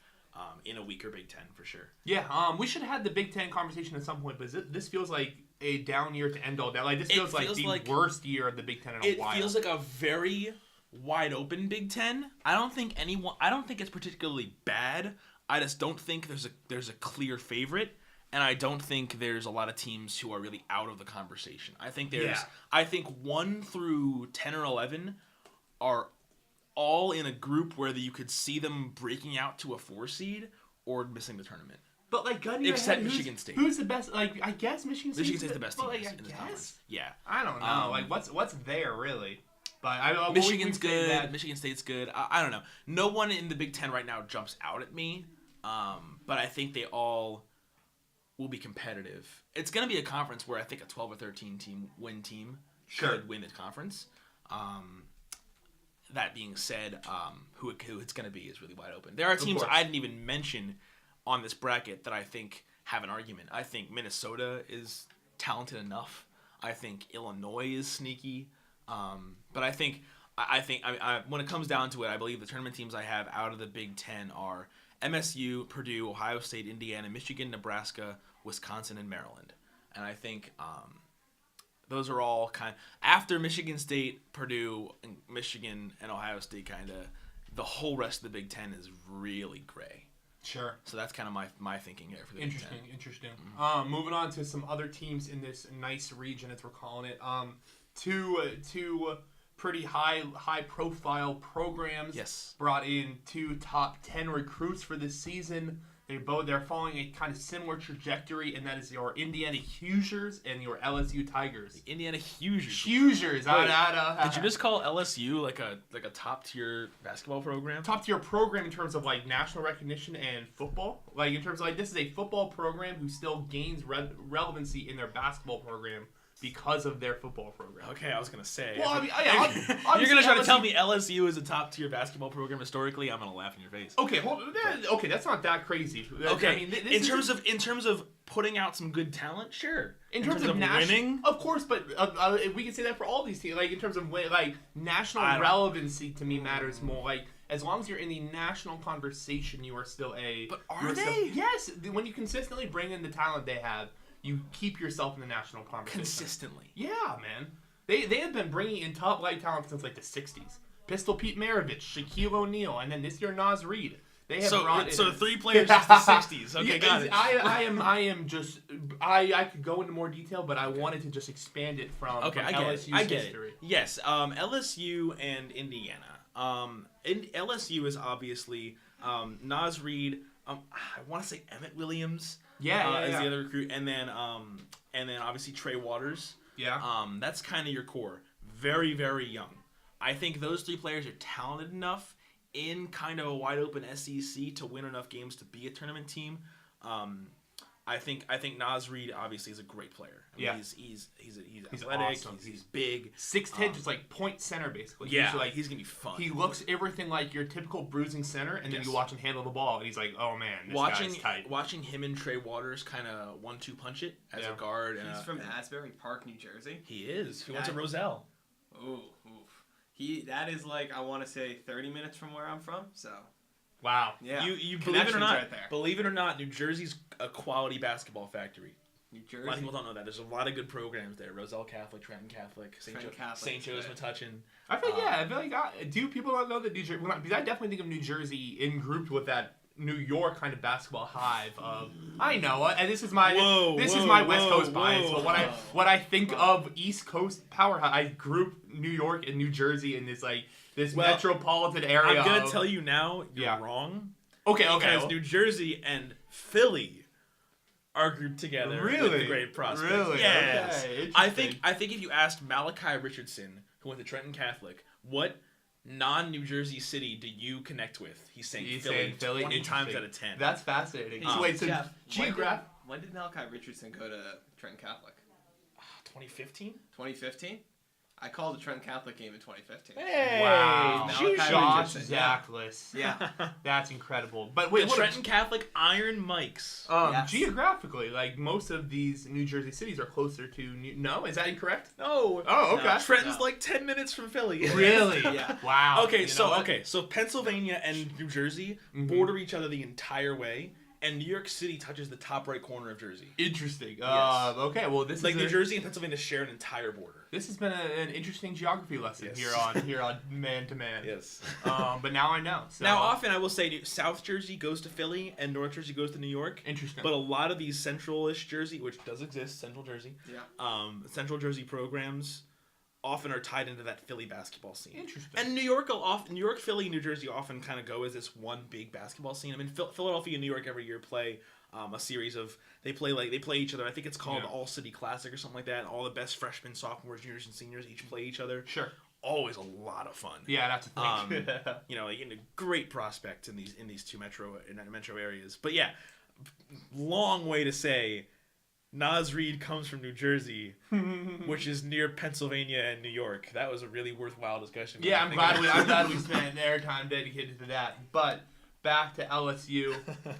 in a weaker Big Ten for sure. Yeah, we should have had the Big Ten conversation at some point, but this feels like a down year to end all that. Like this feels like the worst year of the Big Ten in a while. It feels like a very wide open Big Ten. I don't think it's particularly bad. I just don't think there's a clear favorite, and I don't think there's a lot of teams who are really out of the conversation. I think I think 1 through 10 or 11 are all in a group where you could see them breaking out to a 4 seed or missing the tournament. But except Michigan State. Who's the best? I guess Michigan State's the best team in this guess? conference. Yeah. I don't know. What's there really? But Michigan's good. Michigan State's good. I don't know. No one in the Big Ten right now jumps out at me. But I think they all will be competitive. It's going to be a conference where I think a 12 or 13 team could win the conference. That being said, who it's going to be is really wide open. There are teams I didn't even mention on this bracket that I think have an argument. I think Minnesota is talented enough. I think Illinois is sneaky. But I think when it comes down to it, I believe the tournament teams I have out of the Big Ten are MSU, Purdue, Ohio State, Indiana, Michigan, Nebraska, Wisconsin, and Maryland. And I think those are all after Michigan State, Purdue, and Michigan, and Ohio State, the whole rest of the Big Ten is really gray. Sure. So that's kind of my thinking there for the Big Ten. Interesting. Moving on to some other teams in this nice region, as we're calling it. Two pretty high profile programs. Brought in 2 top 10 recruits for this season. They're following a kind of similar trajectory, and that is your Indiana Hoosiers and your LSU Tigers. The Indiana Hoosiers. Did you just call LSU like a top tier basketball program? Top tier program in terms of national recognition and football. In terms of this is a football program who still gains relevancy in their basketball program because of their football program. Okay, I was gonna say. Well, you're gonna try to tell me LSU is a top tier basketball program historically. I'm gonna laugh in your face. Okay, okay, that's not that crazy. Okay, in terms of putting out some good talent, sure. In terms of winning, of course, but we can say that for all these teams. In terms of national relevancy, to me matters more. As long as you're in the national conversation, you are still a. But are they? Yes, when you consistently bring in the talent they have. You keep yourself in the national conversation. Consistently. Yeah, man. They have been bringing in top light talent since the 60s. Pistol Pete Maravich, Shaquille O'Neal, and then this year Naz Reid. They have brought in 3 players since the 60s. Okay, got it. I could go into more detail, but I wanted to just expand it from LSU's history. It. Yes, LSU and Indiana. LSU is obviously Naz Reid. I want to say Emmett Williams. Is the other recruit, and then obviously Trey Waters. Yeah. That's kind of your core. Very, very young. I think those 3 players are talented enough in kind of a wide open SEC to win enough games to be a tournament team. I think Naz Reid obviously is a great player. He's athletic. Awesome. He's big. 6'10", just point center basically. Yeah, he's gonna be fun. He looks everything like your typical bruising center, and then you watch him handle the ball, and he's like, oh man, this guy's tight. Watching him and Trey Waters kind of 1-2 punch it as a guard. He's from Asbury Park, New Jersey. He is. He went to Roselle. Oof. That is I want to say 30 minutes from where I'm from. So. Wow. Yeah. You believe it or not? Right there. Believe it or not, New Jersey's a quality basketball factory. New A Jersey. lot of people don't know that. There's a lot of good programs there. Roselle Catholic, Trenton Catholic, St. Joe's Metuchen. I feel like do people not know that New Jersey? Because I definitely think of New Jersey in grouped with that New York kind of basketball hive of I know, and this is my West Coast bias. But what I think of East Coast powerhouse, I group New York and New Jersey in this metropolitan area. I'm gonna tell you now, you're wrong. Okay. Because New Jersey and Philly are grouped together with the great prospects. Really? Yes. Okay, I think if you asked Malachi Richardson, who went to Trenton Catholic, what non-New Jersey city do you connect with? He's saying Philly 20 times out of 10. That's fascinating. Wait, so Jeff, when did Malachi Richardson go to Trenton Catholic? 2015? 2015? I called the Trenton Catholic game in 2015. Hey, wow. Josh Zachless. Yeah. That's incredible. But wait, the Trenton Catholic Iron Mikes. Yes. Geographically, like most of these New Jersey cities are closer to No, is that incorrect? No. Oh, okay. No. Trenton's like 10 minutes from Philly. Really? Yeah. Wow. So Pennsylvania and New Jersey border each other the entire way. And New York City touches the top right corner of Jersey. Interesting. Yes. Okay, well this like is New Jersey and Pennsylvania share an entire border. This has been an interesting geography lesson here on Man to Man. Yes. But now I know. So. Now often I will say South Jersey goes to Philly and North Jersey goes to New York. Interesting. But a lot of these central-ish Jersey, which does exist, Central Jersey. Yeah. Central Jersey programs often are tied into that Philly basketball scene. Interesting. And New York, Philly, New Jersey often kind of go as this one big basketball scene. I mean, Philadelphia and New York every year play a series of they play each other. I think it's called All City Classic or something like that. And all the best freshmen, sophomores, juniors, and seniors each play each other. Sure. Always a lot of fun. Yeah, that's a thing. A great prospect in these two metro areas. But yeah, long way to say. Naz Reid comes from New Jersey, which is near Pennsylvania and New York. That was a really worthwhile discussion. Yeah, I'm glad we spent airtime dedicated to that. But back to LSU,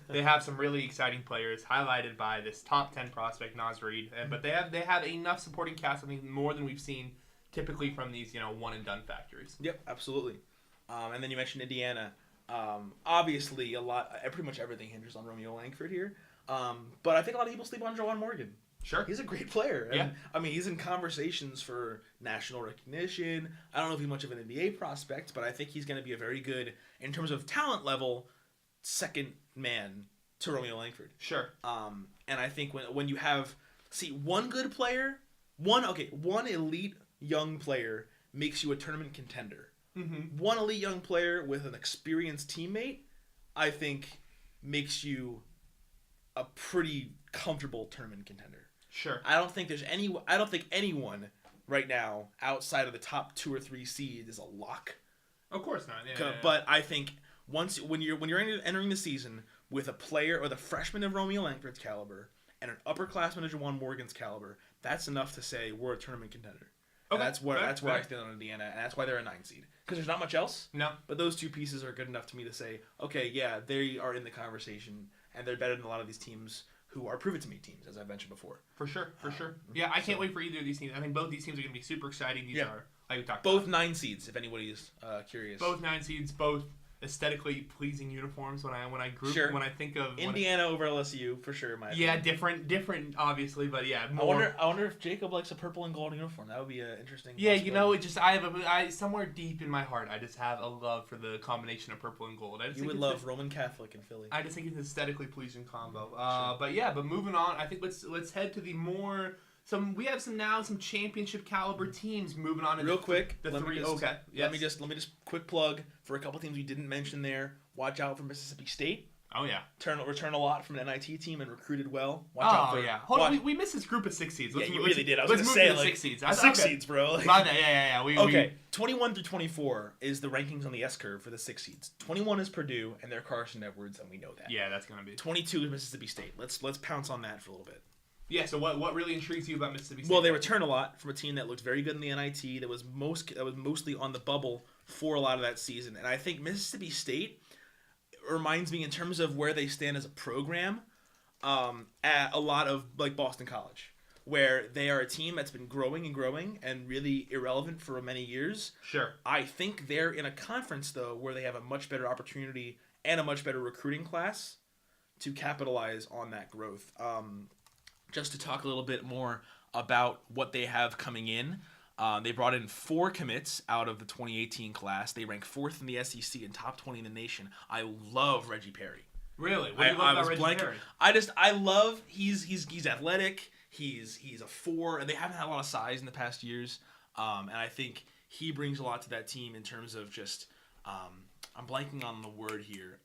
they have some really exciting players, highlighted by this top 10 prospect Naz Reid. But they have enough supporting cast, I think, more than we've seen typically from these one and done factories. Yep, absolutely. And then you mentioned Indiana. Obviously, pretty much everything hinges on Romeo Langford here. But I think a lot of people sleep on Jawan Morgan. Sure. He's a great player. Yeah. I mean, he's in conversations for national recognition. I don't know if he's much of an NBA prospect, but I think he's going to be a very good, in terms of talent level, second man to Romeo Langford. Sure. And I think when you have, one good player, one elite young player makes you a tournament contender. Mm-hmm. One elite young player with an experienced teammate, I think, makes you a pretty comfortable tournament contender. Sure. I don't think anyone right now outside of the top 2 or 3 seeds is a lock. Of course not. Yeah. But I think when you're entering the season with a player or the freshman of Romeo Langford's caliber and an upperclassman of Jawan Morgan's caliber, that's enough to say we're a tournament contender. Okay. That's where I stand on Indiana, and that's why they're a 9 seed. Because there's not much else. No. But those 2 pieces are good enough to me to say, okay, yeah, they are in the conversation, and they're better than a lot of these teams who are prove-it-to-me teams, as I mentioned before. For sure. Yeah, I can't wait for either of these teams. I think both these teams are going to be super exciting. These are, like we talked both about. 9 seeds, if anybody is curious. Both 9 seeds, both aesthetically pleasing uniforms. When I group, when I think of Indiana over LSU for sure. Different, obviously, but yeah. More. I wonder if Jacob likes a purple and gold uniform. That would be an interesting. Yeah, I somewhere deep in my heart, I just have a love for the combination of purple and gold. You would love Roman Catholic in Philly. I just think it's an aesthetically pleasing combo. But moving on, I think let's head to the more. We have some championship caliber teams moving on. Real quick, let me just quick plug for a couple teams we didn't mention there. Watch out for Mississippi State. Oh yeah, return a lot from an NIT team and recruited well. Watch out for Hold on, we missed this group of 6 seeds. You really did. I was going to say 6 seeds. 6 seeds, bro. Yeah. 21 through 24 is the rankings on the S curve for the 6 seeds. 21 is Purdue, and they're Carson Edwards, and we know that. Yeah, that's going to be. 22 is Mississippi State. Let's pounce on that for a little bit. Yeah, so what really intrigues you about Mississippi State? Well, they return a lot from a team that looked very good in the NIT, that was mostly on the bubble for a lot of that season. And I think Mississippi State reminds me in terms of where they stand as a program at a lot of like Boston College, where they are a team that's been growing and really irrelevant for many years. Sure. I think they're in a conference, though, where they have a much better opportunity and a much better recruiting class to capitalize on that growth. just to talk a little bit more about what they have coming in. They brought in 4 commits out of the 2018 class. They rank 4th in the SEC and top 20 in the nation. I love Reggie Perry. Really? What do you love about Reggie Perry? I love he's athletic. He's a 4, and they haven't had a lot of size in the past years. And I think he brings a lot to that team in terms of just I'm blanking on the word here.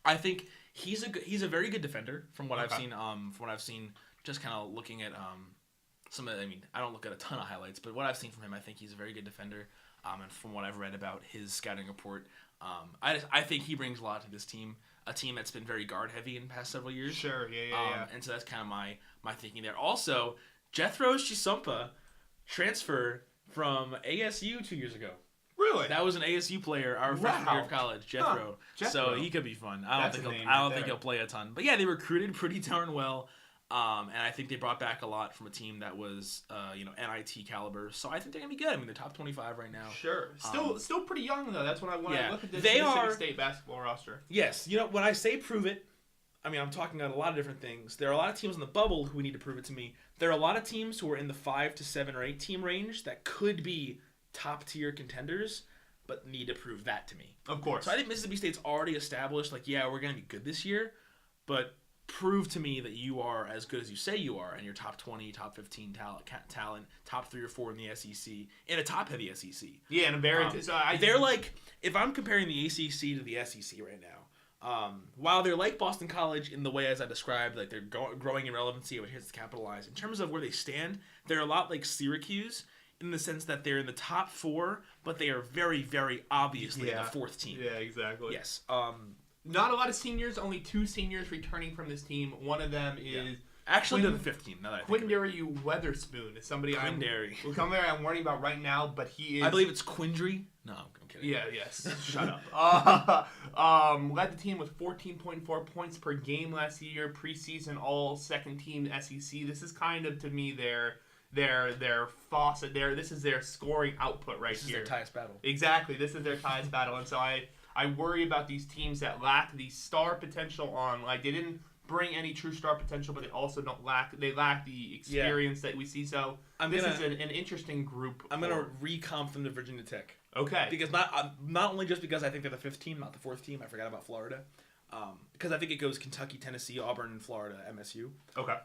I think he's a very good defender from what I've seen. From what I've seen, just kind of looking at some of. I mean, I don't look at a ton of highlights, but what I've seen from him, I think he's a very good defender. And from what I've read about his scouting report, I think he brings a lot to this team. A team that's been very guard heavy in the past several years. Sure, yeah. And so that's kind of my thinking there. Also, Jethro Chisompa transferred from ASU 2 years ago. Really? That was an ASU player our freshman year of college, Jethro. So he could be fun. I don't think he'll play a ton. But yeah, they recruited pretty darn well. And I think they brought back a lot from a team that was, NIT caliber. So I think they're gonna be good. I mean, they're top 25 right now. Sure. Still pretty young though. That's when I look at this they Mississippi State basketball roster. Yes. When I say prove it, I mean I'm talking about a lot of different things. There are a lot of teams in the bubble who need to prove it to me. There are a lot of teams who are in the 5 to 7 or 8 team range that could be top tier contenders, but need to prove that to me. Of course. So I think Mississippi State's already established, we're gonna be good this year, but prove to me that you are as good as you say you are, and you're top 20, top 15 talent, top 3 or 4 in the SEC, in a top-heavy SEC. Yeah, and a very... they're like, if I'm comparing the ACC to the SEC right now, while they're like Boston College in the way as I described, like they're growing in relevancy, which has to capitalize, in terms of where they stand, they're a lot like Syracuse in the sense that they're in the top 4, but they are very, very obviously the 4th team. Yeah, exactly. Yes. Not a lot of seniors, only 2 seniors returning from this team. One of them is... Actually, they're the 5th team, now that I think Quindary Weatherspoon is somebody I'm worrying about right now, but he is... I believe it's Quindry. No, I'm kidding. Yeah, yes. Shut up. Led the team with 14.4 points per game last year, preseason all second team SEC. This is kind of, to me, their faucet. This is their scoring output right here. This is their highest battle. Exactly. This is their highest battle. And so I worry about these teams that lack the star potential on, like, they didn't bring any true star potential, but they also lack the experience that we see. So this is an interesting group. I'm going to recomp them to Virginia Tech. Okay. Because not only just because I think they're the 5th team, not the 4th team. I forgot about Florida. Because I think it goes Kentucky, Tennessee, Auburn, Florida, MSU. Okay.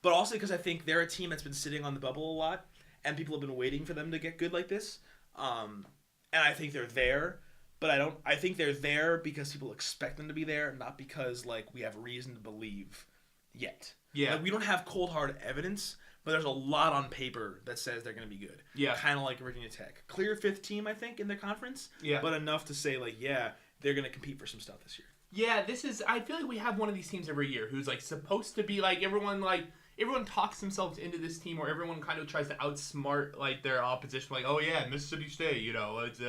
But also because I think they're a team that's been sitting on the bubble a lot, and people have been waiting for them to get good like this. And I think they're there. But I think they're there because people expect them to be there, not because, we have reason to believe yet. Yeah. We don't have cold, hard evidence, but there's a lot on paper that says they're going to be good. Yeah. Kind of like Virginia Tech. Clear 5th team, I think, in their conference. Yeah. But enough to say, they're going to compete for some stuff this year. Yeah, I feel like we have one of these teams every year who's, supposed to be, everyone talks themselves into this team, or everyone kind of tries to outsmart, their opposition. Oh, yeah, Mississippi State, it's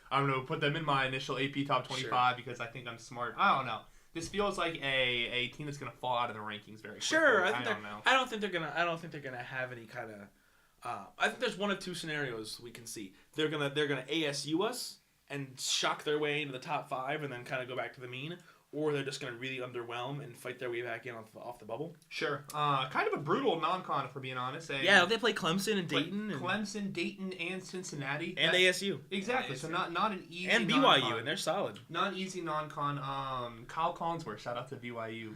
I don't know, put them in my initial AP top 25 because I think I'm smart. I don't know. This feels like a team that's going to fall out of the rankings very quickly. Sure, I don't know. I don't think they're gonna have any kind of. I think there's one of 2 scenarios we can see. They're gonna ASU us and shock their way into the top 5 and then kind of go back to the mean, or they're just going to really underwhelm and fight their way back in off the bubble. Sure. Kind of a brutal non-con, if we're being honest. Yeah, they play Clemson and Dayton. Clemson, Dayton, and Cincinnati. And ASU. Exactly. So not an easy and BYU, non-con. And they're solid. Not an easy non-con. Kyle Collinsworth, shout out to BYU.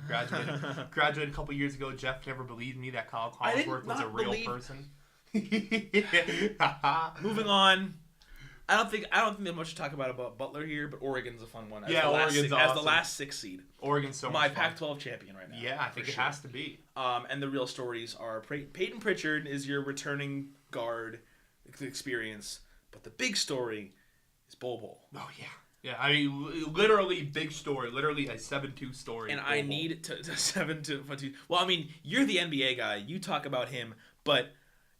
Graduated a couple years ago. Jeff never believed me that Kyle Collinsworth was a real person. Moving on. I don't think there's much to talk about Butler here, but Oregon's a fun one. Oregon's awesome. As the last 6 seed. Oregon's so my much fun. Pac-12 champion right now. Yeah, I think it has to be. And the real stories are Peyton Pritchard is your returning guard experience, but the big story is Bol Bol. Oh yeah. Yeah, I mean, literally big story, literally a 7-2 story. And I need to 7-2. Well, I mean, you're the NBA guy. You talk about him, but.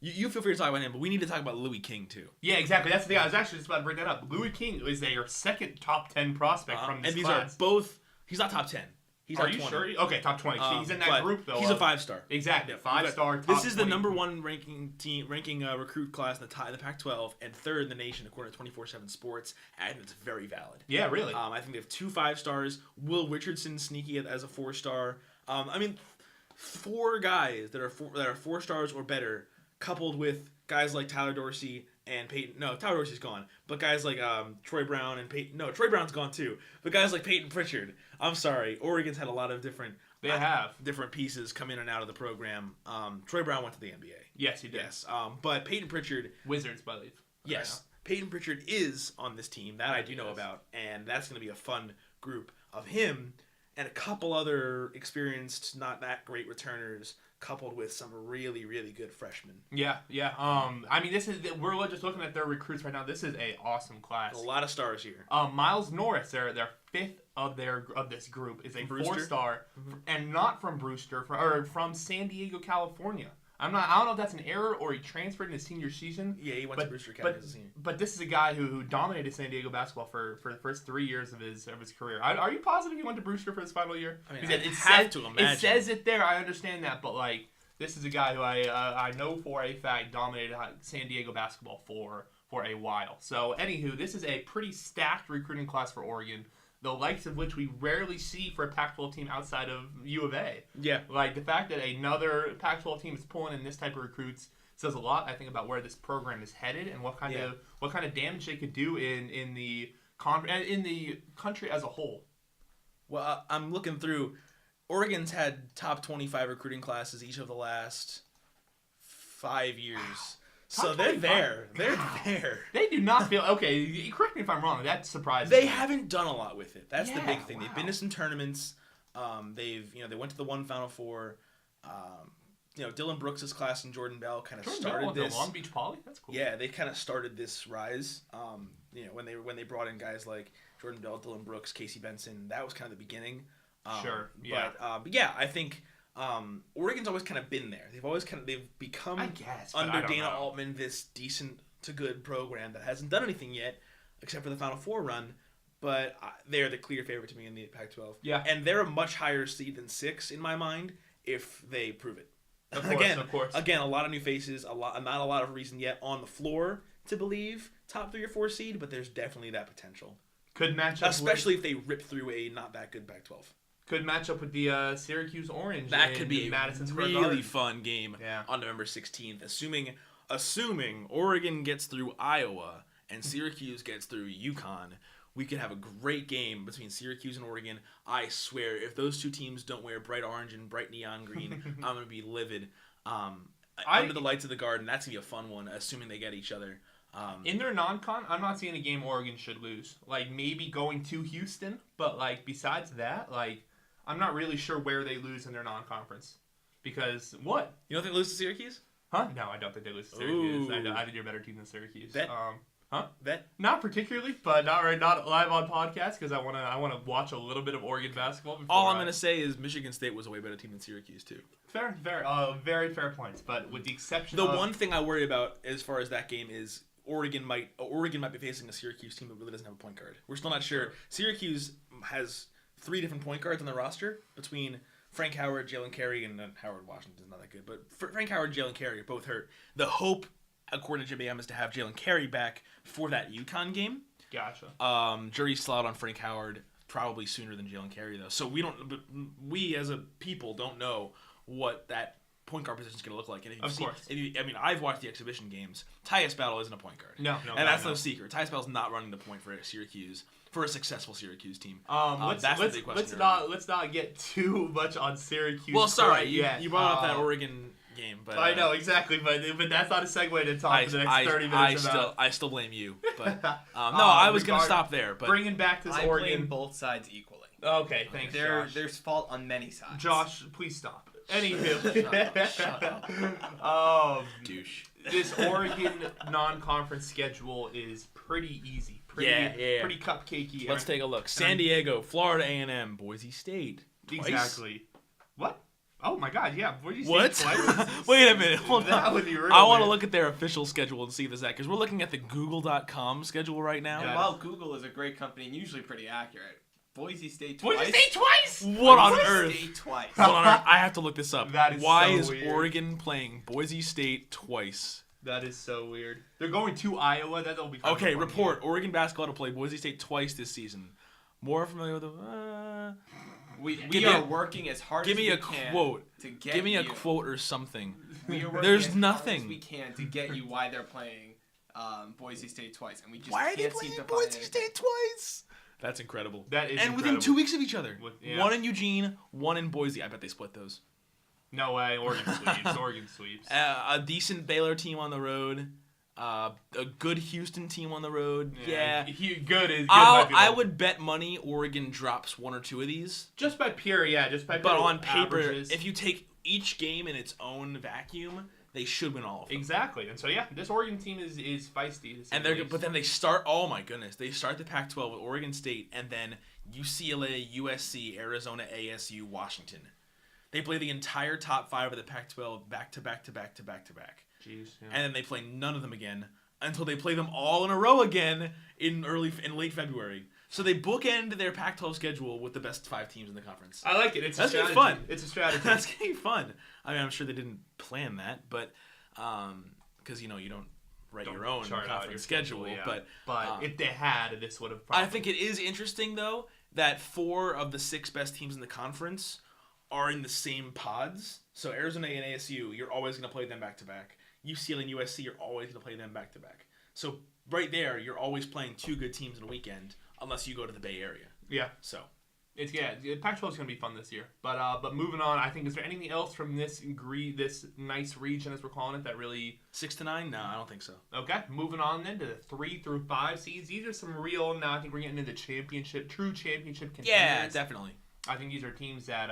You feel free to talk about him, but we need to talk about Louis King, too. Yeah, exactly. That's the thing. I was actually just about to bring that up. Louis King is their second top 10 prospect from this class. And these are both... He's not top 10. He's Are top you 20. sure? Okay, top 20. He's in that group, though. He's a 5-star. Exactly. 5-star, top This is the 20. number 1 ranking recruit class in the Pac-12 and 3rd in the nation, according to 24/7 Sports, and it's very valid. Yeah, really. I think they have 2 5-stars. Will Richardson sneaky as a 4-star. I mean... 4 guys that are 4 stars or better, coupled with guys like Tyler Dorsey and Peyton. No, Tyler Dorsey's gone, but guys like Troy Brown and Peyton. No, Troy Brown's gone too. But guys like Peyton Pritchard. I'm sorry, Oregon's had a lot of different. They have different pieces come in and out of the program. Troy Brown went to the NBA. Yes, he did. Yes, but Peyton Pritchard. Wizards, I believe. Yes, Peyton Pritchard is on this team. That I do know about, and that's going to be a fun group of him and a couple other experienced, not that great returners, coupled with some really, really good freshmen. Yeah. I mean, we're just looking at their recruits right now. This is a awesome class. A lot of stars here. Miles Norris, their 5th of this group, is a 4-star, and not from Brewster, from San Diego, California. I don't know if that's an error or he transferred in his senior season. Yeah, he went to Brewster Academy as a senior. But this is a guy who dominated San Diego basketball for the first 3 years of his career. Are you positive he went to Brewster for his final year? I mean, it says it there. I understand that, but like this is a guy who I know for a fact dominated San Diego basketball for a while. So anywho, this is a pretty stacked recruiting class for Oregon, the likes of which we rarely see for a Pac-12 team outside of U of A. Yeah. Like, the fact that another Pac-12 team is pulling in this type of recruits says a lot, I think, about where this program is headed and what kind of damage they could do in the country as a whole. Well, I'm looking through. Oregon's had top 25 recruiting classes each of the last 5 years. Wow. So they're there. They're there. They do not feel... Okay, correct me if I'm wrong. That surprises me. They haven't done a lot with it. That's the big thing. Wow. They've been to some tournaments. They went to the one Final Four. Dylan Brooks' class and Jordan Bell kind of started this. The Long Beach Poly? That's cool. Yeah, they kind of started this rise. When they brought in guys like Jordan Bell, Dylan Brooks, Casey Benson, that was kind of the beginning. Sure. Yeah. But I think Oregon's always kind of been there. They've become, I guess, under Dana Altman, this decent to good program that hasn't done anything yet except for the Final Four run. But they're the clear favorite to me in the Pac-12. Yeah. And they're a much higher seed than 6 in my mind if they prove it. Of course. Again, a lot of new faces, not a lot of reason yet on the floor to believe top 3 or 4 seed, but there's definitely that potential. Could match up, especially if they rip through a not that good Pac-12. Could match up with the Syracuse Orange. That could be Madison a Square really Garden. fun game on November 16th, assuming Oregon gets through Iowa and Syracuse gets through UConn. We could have a great game between Syracuse and Oregon. I swear, if those two teams don't wear bright orange and bright neon green, I'm going to be livid. Under the lights of the Garden, that's going to be a fun one, assuming they get each other. In their non-con, I'm not seeing a game Oregon should lose. Like, maybe going to Houston, but, like, besides that, like, I'm not really sure where they lose in their non-conference. Because, what? You don't think they lose to Syracuse? Huh? No, I don't think they lose to Syracuse. I think you're a better team than Syracuse. Huh? Bet? Not particularly, but not live on podcast because I wanna watch a little bit of Oregon basketball. All I'm gonna say is Michigan State was a way better team than Syracuse too. Fair, very fair points. But with the exception, one thing I worry about as far as that game is Oregon might be facing a Syracuse team that really doesn't have a point guard. We're still not sure. Syracuse has 3 different point guards on the roster between Frank Howard, Jalen Carey, and Howard Washington's not that good. But Frank Howard and Jalen Carey are both hurt. The hope, according to JBM, is to have Jalen Carey back for that UConn game. Gotcha. Jury's still out on Frank Howard probably sooner than Jalen Carey, though. So we as a people don't know what that point guard position is going to look like. And of course. I've watched the exhibition games. Tyus Battle isn't a point guard. No. And that's no secret. Tyus Battle's not running the point for Syracuse, for a successful Syracuse team. Let's not get too much on Syracuse. Well, sorry, you brought up that Oregon game, but I know exactly, but that's not a segue to talk for the next 30 minutes about. I still blame you, but I was going to stop there. But bringing back this Oregon, blame both sides equally. Okay, thanks. There's fault on many sides. Josh, please stop. Anywho, shut up. Douche. This Oregon non-conference schedule is pretty easy. Pretty cupcakey. Let's take a look. San Diego, Florida A&M, Boise State. Twice. Exactly. What? Oh my God! Yeah, Boise State. What? Twice. Wait a minute. Hold that on. Would be real, I want to look at their official schedule and see if it's that, because we're looking at the Google.com schedule right now. And while Google is a great company and usually pretty accurate, Boise State twice. Boise State twice. What on earth? Boise State twice. What on earth? I have to look this up. That is Why so is weird. Oregon playing Boise State twice? That is so weird. They're going to Iowa. That'll be kind okay. of a fun Report: game. Oregon basketball to play Boise State twice this season. More familiar with the We are working as hard Give as me we a can quote. to get Give me a you. quote or something. We are working There's as nothing. hard as we can to get you why they're playing Boise State twice, and we just Why are they can't seem playing to find Boise anything. State twice? That's incredible. That is and incredible. within 2 weeks of each other. Yeah. One in Eugene, one in Boise. I bet they split those. No way. Oregon sweeps. Oregon sweeps. A decent Baylor team on the road. A good Houston team on the road. Yeah. Good is good. Might be I like- would bet money Oregon drops one or two of these. just by pure, just by. But pure on paper, averages. if you take each game in its own vacuum, they should win all of them. Exactly, and so this Oregon team is feisty. to say And the they're least. but then they start. Oh my goodness, they start the Pac-12 with Oregon State, and then UCLA, USC, Arizona, ASU, Washington. They play the entire top 5 of the Pac-12 back to back to back to back to back, Jeez, yeah. and then they play none of them again until they play them all in a row again in late February. So they bookend their Pac-12 schedule with the best 5 teams in the conference. I like it. That's gonna be fun. It's a strategy. That's gonna be fun. I mean, I'm sure they didn't plan that, but because you don't write your own chart out conference your schedule, yeah. but if they had, this would have. I think it is interesting though that 4 of the 6 best teams in the conference are in the same pods. So Arizona and ASU, you're always going to play them back to back. UCLA and USC, you're always going to play them back to back. So right there, you're always playing 2 good teams in a weekend, unless you go to the Bay Area. Yeah. So Pac-12 is going to be fun this year. But moving on, I think is there anything else from this nice region as we're calling it that really 6 to 9? No, I don't think so. Okay, moving on then to the 3 through 5 seeds. These are some real. Now I think we're getting into true championship contenders. Yeah, definitely. I think these are teams that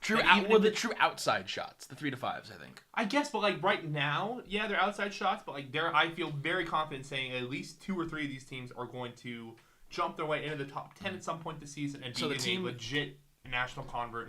True that out, even well, if the it- true outside shots, the 3 to 5s, I think. I guess, but like right now, they're outside shots, but like I feel very confident saying at least 2 or 3 of these teams are going to jump their way into the top 10 at some point this season and So be the in team- a legit national title.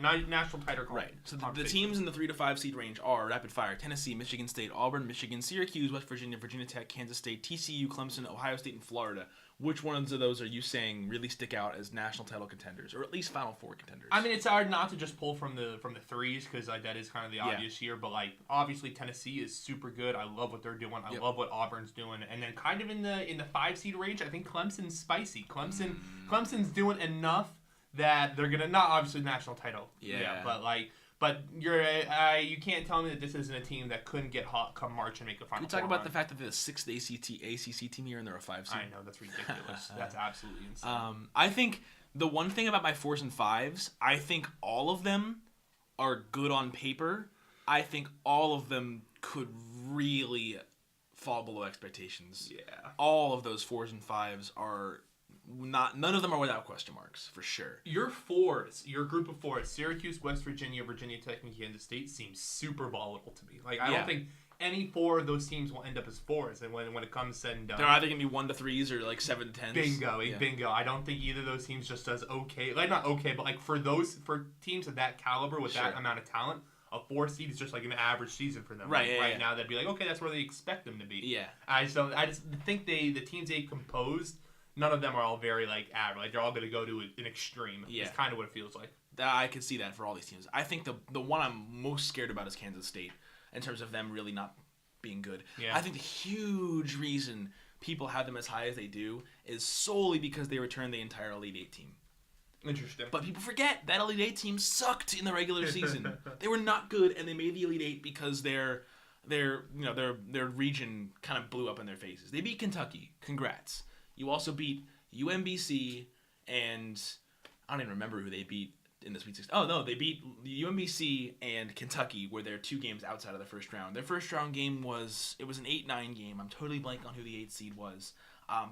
Right. So the teams in the 3 to 5 seed range are rapid fire: Tennessee, Michigan State, Auburn, Michigan, Syracuse, West Virginia, Virginia Tech, Kansas State, TCU, Clemson, Ohio State, and Florida. Which ones of those are you saying really stick out as national title contenders, or at least Final Four contenders? I mean, it's hard not to just pull from the threes because like that is kind of the obvious here. But like obviously Tennessee is super good. I love what they're doing. I love what Auburn's doing. And then kind of in the 5 seed range, I think Clemson's spicy. Clemson's doing enough that they're gonna not obviously national title. Yeah. But you can't tell me that this isn't a team that couldn't get hot come March and make a Final we talk Four about run. the fact that they're the 6th ACC team here and they're a 5 seed. I know that's ridiculous. That's absolutely insane. I think the one thing about my 4s and 5s, I think all of them are good on paper. I think all of them could really fall below expectations. Yeah. All of those 4s and 5s are none of them are without question marks, for sure. Your group of 4, Syracuse, West Virginia, Virginia Tech, and Kansas State seems super volatile to me. Like I don't think any 4 of those teams will end up as 4s, and when it comes said and done, They're either gonna be 1 to 3s or like 7 to 10s. Bingo. I don't think either of those teams just does okay. Like not okay, but like for teams of that caliber with that amount of talent, a 4 seed is just like an average season for them. Right. Like, now, they'd be like, okay, that's where they expect them to be. Yeah. I just think the teams they composed, none of them are all very like average. Like they're all going to go to an extreme. Yeah. It's kind of what it feels like. I could see that for all these teams. I think the one I'm most scared about is Kansas State in terms of them really not being good. Yeah. I think the huge reason people have them as high as they do is solely because they returned the entire Elite 8 team. Interesting. But people forget that Elite 8 team sucked in the regular season. They were not good, and they made the Elite 8 because their region kind of blew up in their faces. They beat Kentucky. Congrats. You also beat UMBC, and I don't even remember who they beat in the Sweet 16. Oh, no, they beat UMBC and Kentucky, where they're 2 games outside of the first round. Their first round game was an 8-9 game. I'm totally blank on who the 8 seed was.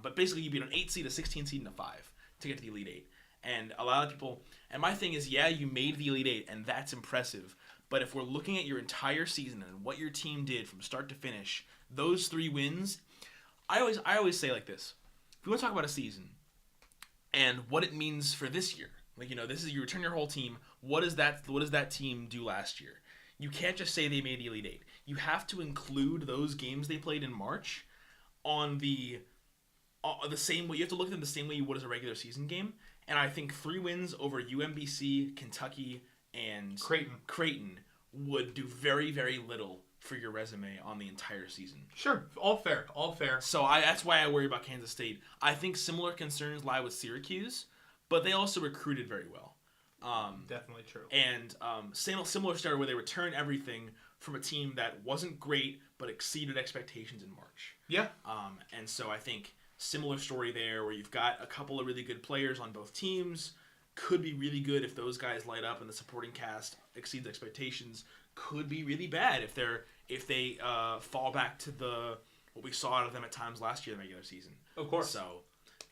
But basically, you beat an 8 seed, a 16 seed, and a 5 to get to the Elite 8. And a lot of people, and my thing is, you made the Elite 8, and that's impressive. But if we're looking at your entire season and what your team did from start to finish, those 3 wins, I always say like this. If we want to talk about a season and what it means for this year, like, this is you return your whole team. What does that team do last year? You can't just say they made the Elite 8. You have to include those games they played in March on the same way. You have to look at them the same way you would as a regular season game. And I think 3 wins over UMBC, Kentucky, and Creighton would do very, very little for your resume on the entire season. Sure. All fair. So that's why I worry about Kansas State. I think similar concerns lie with Syracuse, but they also recruited very well. Definitely true. And similar story where they return everything from a team that wasn't great but exceeded expectations in March. Yeah. And so I think similar story there where you've got a couple of really good players on both teams. Could be really good if those guys light up and the supporting cast exceeds expectations. Could be really bad if they fall back to what we saw out of them at times last year in the regular season. Of course. So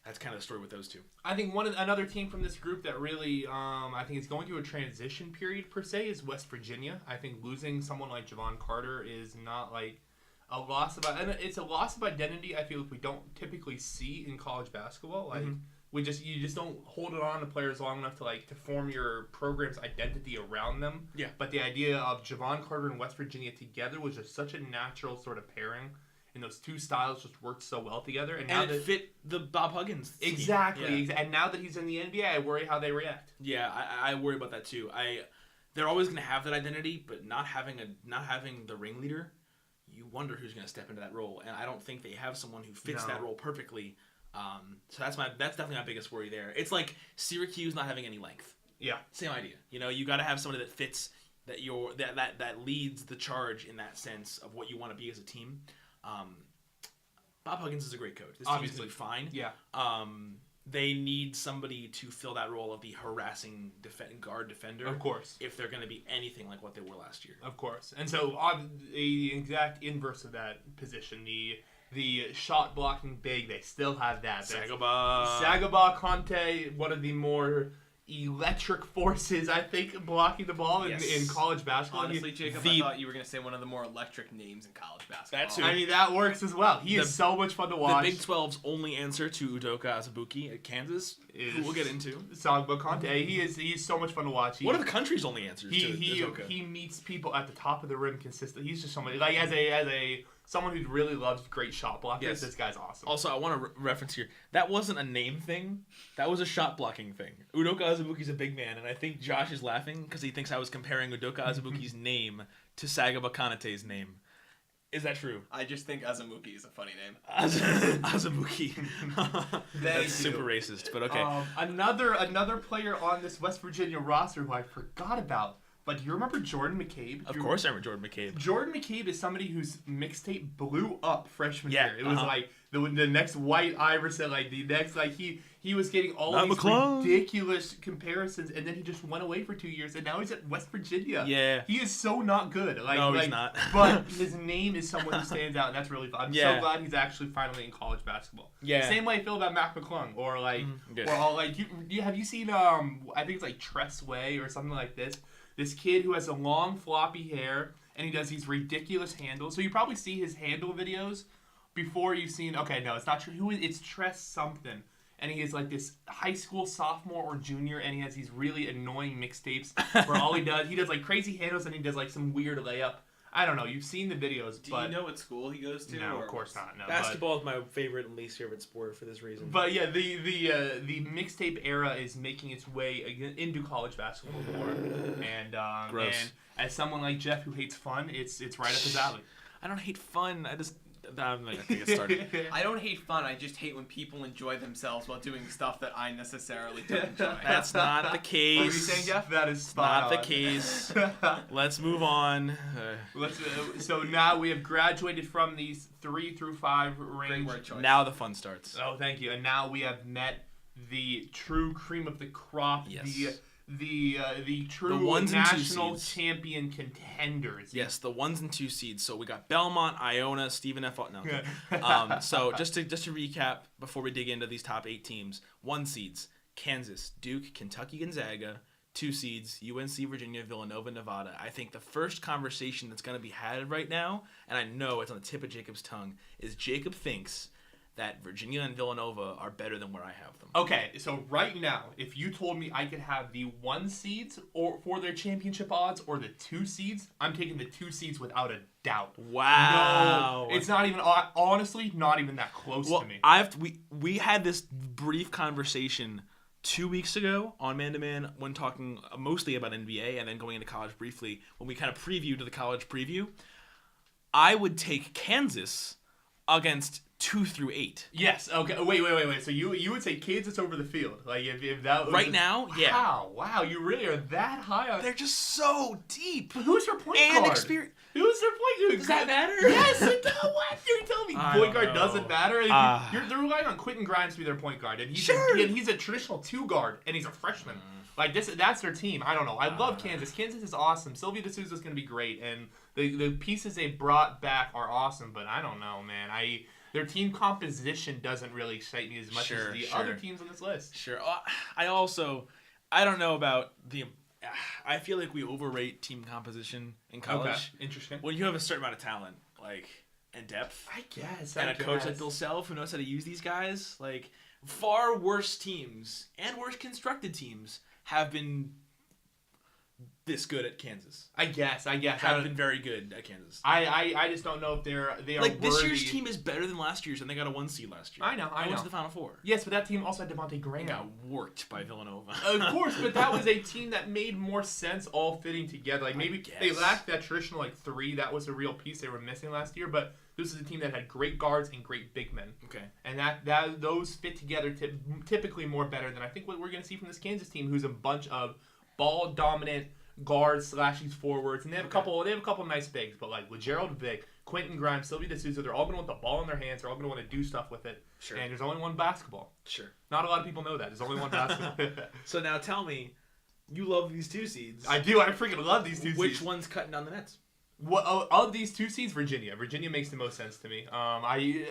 that's kind of the story with those two. I think another team from this group that really, I think is going through a transition period per se is West Virginia. I think losing someone like Javon Carter is not like a loss of, and it's a loss of identity. I feel like we don't typically see in college basketball. Like you just don't hold it on to players long enough to form your program's identity around them. Yeah. But the idea of Javon Carter and West Virginia together was just such a natural sort of pairing. And those two styles just worked so well together. And now it fit the Bob Huggins team. Exactly. Yeah. And now that he's in the NBA, I worry how they react. Yeah, I worry about that too. They're always going to have that identity, but not having the ringleader, you wonder who's going to step into that role. And I don't think they have someone who fits that role perfectly. So that's definitely my biggest worry there. It's like Syracuse not having any length. Yeah. Same idea. You got to have somebody that fits that leads the charge in that sense of what you want to be as a team. Bob Huggins is a great coach. This team's going to be fine. Yeah. They need somebody to fill that role of the harassing guard defender. Of course. If they're going to be anything like what they were last year. Of course. And so on the exact inverse of that position, the shot blocking big, they still have that. Sagaba Conte, one of the more electric forces, I think, blocking the ball in college basketball. Honestly, Jacob, I thought you were going to say one of the more electric names in college basketball. That's who. I mean, that works as well. He is so much fun to watch. The Big 12's only answer to Udoka Azubuike at Kansas, who we'll get into. Sagaba Conte. He's so much fun to watch. What are the country's only answers to Udoka? He meets people at the top of the rim consistently. He's just somebody, like, as a someone who really loves great shot blockers, yes. This guy's awesome. Also, I want to reference here, that wasn't a name thing. That was a shot blocking thing. Udoka Azubuike's a big man, and I think Josh is laughing because he thinks I was comparing Udoka Azubuike's name to Sagaba Konate's name. Is that true? I just think Azubuike is a funny name. Azubuike. That's super racist, but okay. Another player on this West Virginia roster who I forgot about. But do you remember Jordan McCabe? Of course I remember Jordan McCabe. Jordan McCabe is somebody whose mixtape blew up freshman year. It was like the next White Iverson, like the next, like he was getting all of these ridiculous comparisons, and then he just went away for 2 years, and now he's at West Virginia. Yeah. He is so not good. He's not. But his name is someone who stands out, and that's really fun. I'm so glad he's actually finally in college basketball. Yeah. Same way I feel about Mac McClung, or like, have you seen I think it's like Tress Way or something like this. This kid who has a long floppy hair and he does these ridiculous handles. So you probably see his handle videos before you've seen. Okay, no, it's not true. It's Tress something, and he is like this high school sophomore or junior, and he has these really annoying mixtapes where all he does like crazy handles and he does like some weird layup. I don't know. You've seen the videos, Do you know what school he goes to? No, of course not. No, basketball is my favorite and least favorite sport for this reason. But yeah, the mixtape era is making its way into college basketball more, and as someone like Jeff who hates fun, it's right up his alley. I don't hate fun. I'm not gonna get started. I don't hate fun. I just hate when people enjoy themselves while doing stuff that I necessarily don't enjoy. That's not the case. What are you saying, Jeff? That is spot not the case. Let's move on. So now we have graduated from these 3 through 5 range. Now the fun starts. Oh, thank you. And now we have met the true cream of the crop. Yes. The true national champion contenders. Yes, the 1s and 2 seeds. So we got Belmont, Iona, Stephen F. No. So just to recap before we dig into these top 8 teams: 1 seeds, Kansas, Duke, Kentucky, Gonzaga. 2 seeds, UNC, Virginia, Villanova, Nevada. I think the first conversation that's going to be had right now, and I know it's on the tip of Jacob's tongue, is Jacob thinks that Virginia and Villanova are better than where I have them. Okay, so right now, if you told me I could have the 1 seeds or for their championship odds or the 2 seeds, I'm taking the 2 seeds without a doubt. Wow. No, it's not even, honestly, not even that close to me. We had this brief conversation 2 weeks ago on Man to Man when talking mostly about NBA and then going into college briefly when we kind of previewed the college preview. I would take Kansas against 2 through 8. Yes. Okay. Wait. So you would say Kansas over the field? Like if that was Right now, yeah. Wow. You really are that high on. They're just so deep. But who's their point And guard? experience. Who's their point guard? Does that matter? Yes, it does. What? You're telling me I point don't guard know. doesn't matter? They're relying on Quentin Grimes to be their point guard, and he's Sure. he's a traditional 2 guard, and he's a freshman. Like that's their team. I don't know. I love Kansas. Kansas is awesome. Sylvia D'Souza's going to be great, and the pieces they brought back are awesome. But I don't know, man. Their team composition doesn't really excite me as much as the other teams on this list. Sure. I don't know about the. I feel like we overrate team composition in college. Okay. Interesting. When you have a certain amount of talent, like, and depth, I guess. and a coach like Bill Self who knows how to use these guys, like, far worse teams and worse constructed teams have been this good at Kansas. I guess. Have been very good at Kansas. I just don't know if they are Like, this worthy. year's team is better than last year's, and they got a 1 seed last year. I know. Went to the Final Four. Yes, but that team also had Devontae Graham. Got worked by Villanova. Of course, but that was a team that made more sense all fitting together. Like maybe they guess. lacked that traditional like 3. That was a real piece they were missing last year. But this is a team that had great guards and great big men. Okay. And that those fit together typically more better than I think what we're going to see from this Kansas team, who's a bunch of ball dominant guards slashing forwards, and they have a couple nice bigs, but like with Gerald Vick, Quentin Grimes, Sylvia D'Souza, they're all going to want the ball in their hands. They're all going to want to do stuff with it. Sure. And there's only one basketball. Sure. Not a lot of people know that. There's only one basketball. So now tell me, you love these 2 seeds. I do. I freaking love these 2 seeds. Which one's cutting down the nets? What of these 2 seeds? Virginia. Virginia makes the most sense to me. Why?